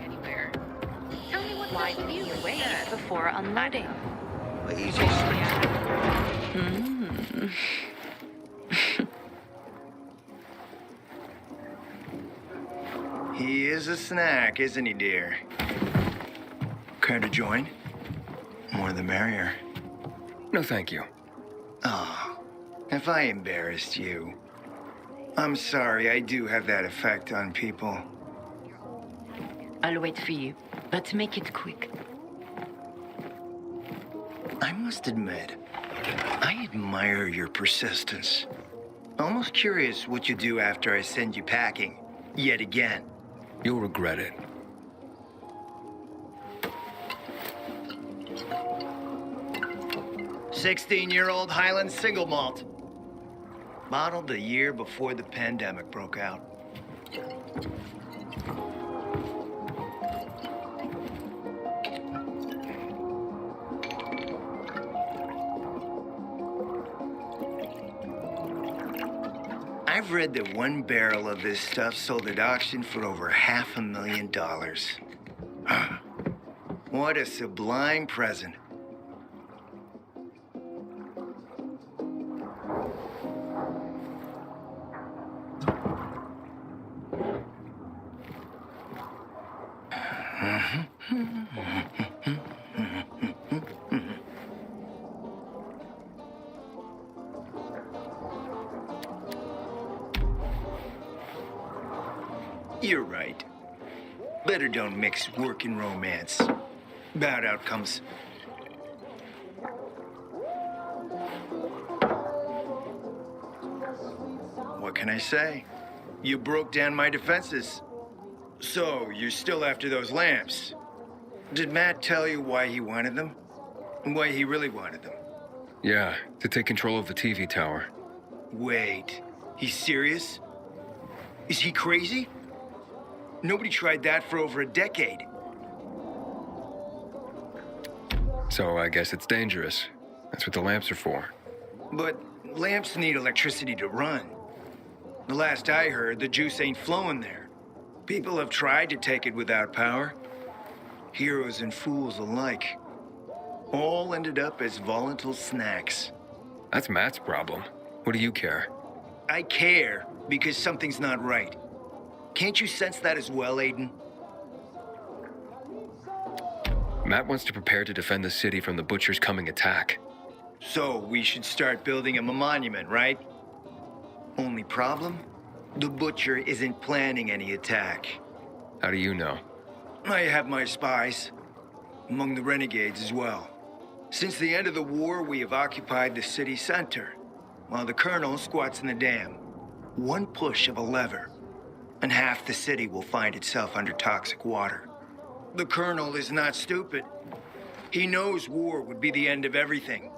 Anywhere. Tell me what why do you wait before unloading? He is a snack, isn't he, dear? Care to join? More the merrier. No, thank you. Oh, if I embarrassed you. I'm sorry, I do have that effect on people. I'll wait for you, but make it quick. I must admit, I admire your persistence. Almost curious what you do after I send you packing, yet again. You'll regret it. "16-year-old Highland single malt. Bottled the year before the pandemic broke out. I've read that one barrel of this stuff sold at auction for over $500,000. What a sublime present. You're right. Better don't mix work and romance. Bad outcomes. What can I say? You broke down my defenses. So, you're still after those lamps. Did Matt tell you why he wanted them? And why he really wanted them? Yeah, to take control of the TV tower. Wait, he's serious? Is he crazy? Nobody tried that for over a decade. So I guess it's dangerous. That's what the lamps are for. But lamps need electricity to run. The last I heard, the juice ain't flowing there. People have tried to take it without power. Heroes and fools alike. All ended up as volatile snacks. That's Matt's problem. What do you care? I care because something's not right. Can't you sense that as well, Aiden? Matt wants to prepare to defend the city from the Butcher's coming attack. So we should start building him a monument, right? Only problem? The Butcher isn't planning any attack. How do you know? I have my spies. Among the renegades as well. Since the end of the war, we have occupied the city center, while the colonel squats in the dam. One push of a lever, and half the city will find itself under toxic water. The colonel is not stupid. He knows war would be the end of everything.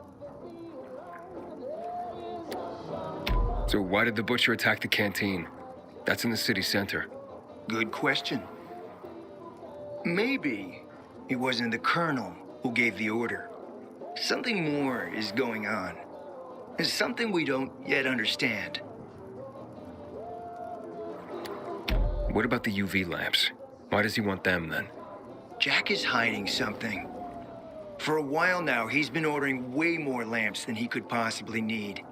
So why did the Butcher attack the canteen? That's in the city center. Good question. Maybe it wasn't the colonel who gave the order. Something more is going on. It's something we don't yet understand. What about the UV lamps? Why does he want them then? Jack is hiding something. For a while now, he's been ordering way more lamps than he could possibly need.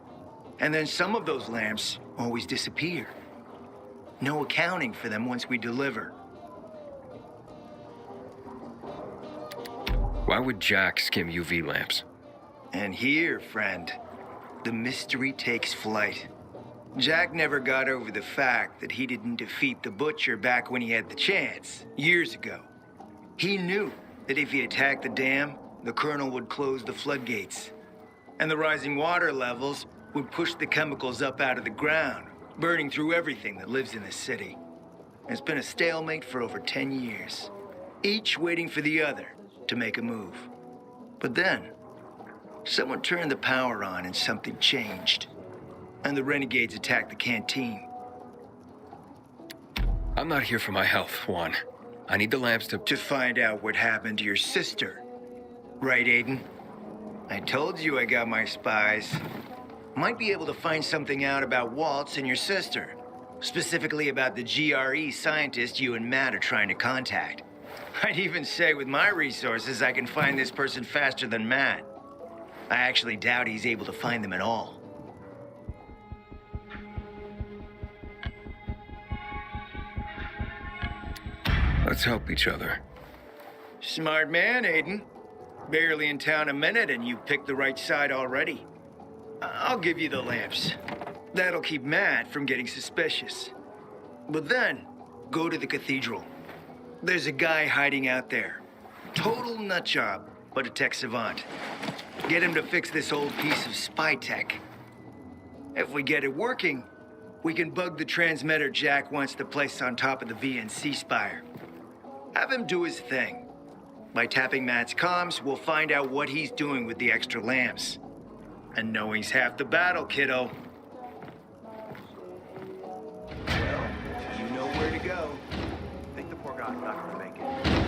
And then some of those lamps always disappear. No accounting for them once we deliver. Why would Jack skim UV lamps? And here, friend, the mystery takes flight. Jack never got over the fact that he didn't defeat the Butcher back when he had the chance, years ago. He knew that if he attacked the dam, the Colonel would close the floodgates. And the rising water levels would push the chemicals up out of the ground, burning through everything that lives in the city. It's been a stalemate for over 10 years, each waiting for the other to make a move. But then, someone turned the power on and something changed. And the renegades attacked the canteen. I'm not here for my health, Juan. I need the lamps to... To find out what happened to your sister. Right, Aiden? I told you I got my spies. Might be able to find something out about Waltz and your sister. Specifically about the GRE scientist you and Matt are trying to contact. I'd even say with my resources, I can find this person faster than Matt. I actually doubt he's able to find them at all. Let's help each other. Smart man, Aiden. Barely in town a minute and you picked the right side already. I'll give you the lamps. That'll keep Matt from getting suspicious. But then, go to the cathedral. There's a guy hiding out there. Total nutjob, but a tech savant. Get him to fix this old piece of spy tech. If we get it working, we can bug the transmitter Jack wants to place on top of the VNC spire. Have him do his thing. By tapping Matt's comms, we'll find out what he's doing with the extra lamps. And knowing's half the battle, kiddo. Well, you know where to go. I think the poor guy's not gonna make it.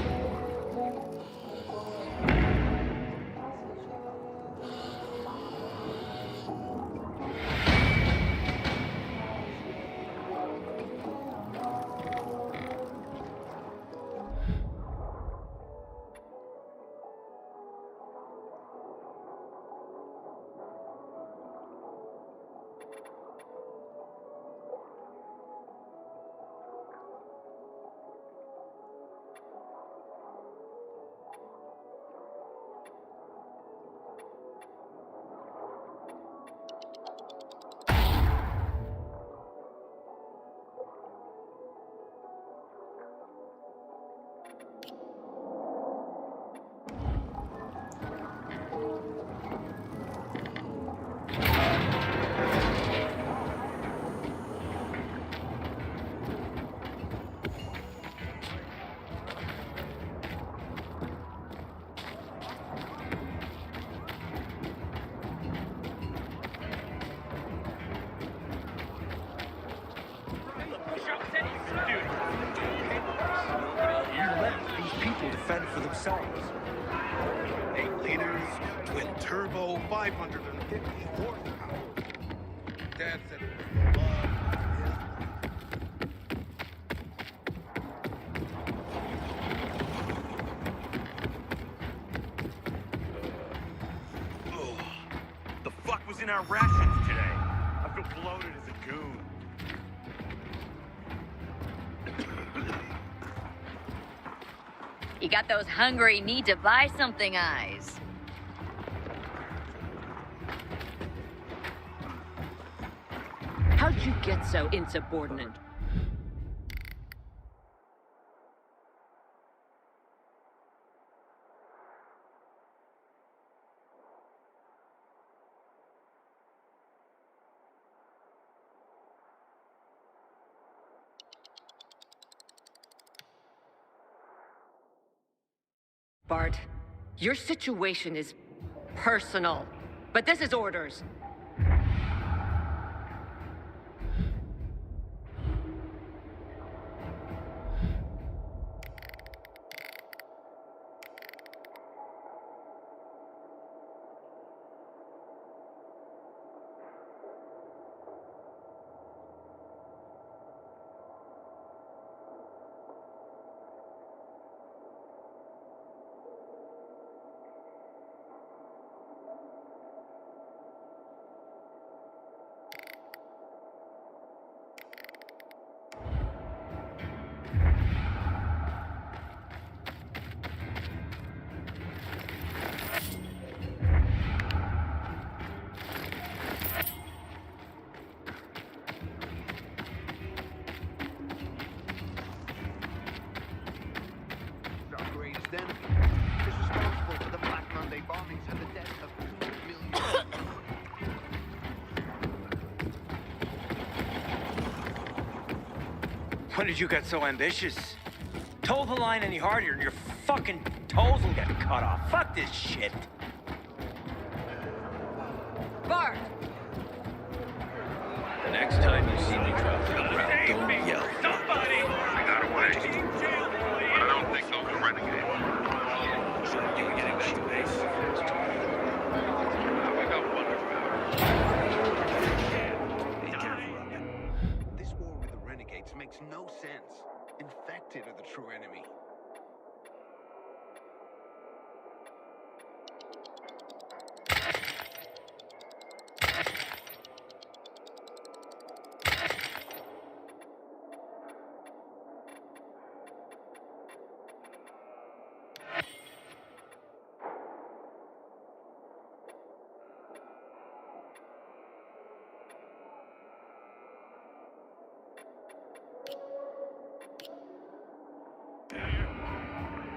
Defend for themselves. 8 liters, twin turbo, 550 horsepower. Dad said it was love. The fuck was in our rations today? I feel bloated as a goon. You got those hungry, need to buy something eyes. How'd you get so insubordinate? Bart, your situation is personal, but this is orders. When did you get so ambitious? Toe the line any harder and your fucking toes will get cut off. Fuck this shit. Bart! The next time you see me drop to the ground, don't yell. Somebody! I got away. But I don't think those are renegades. You were getting back to base. We got one. This war with the renegades makes no sense. Infected are the true enemy.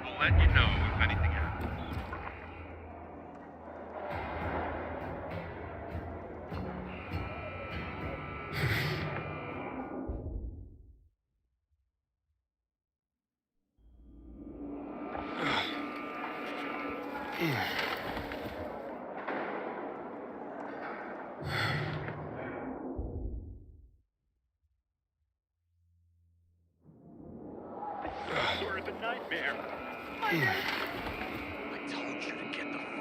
We'll let you know if anything happens. Sort of a nightmare. My head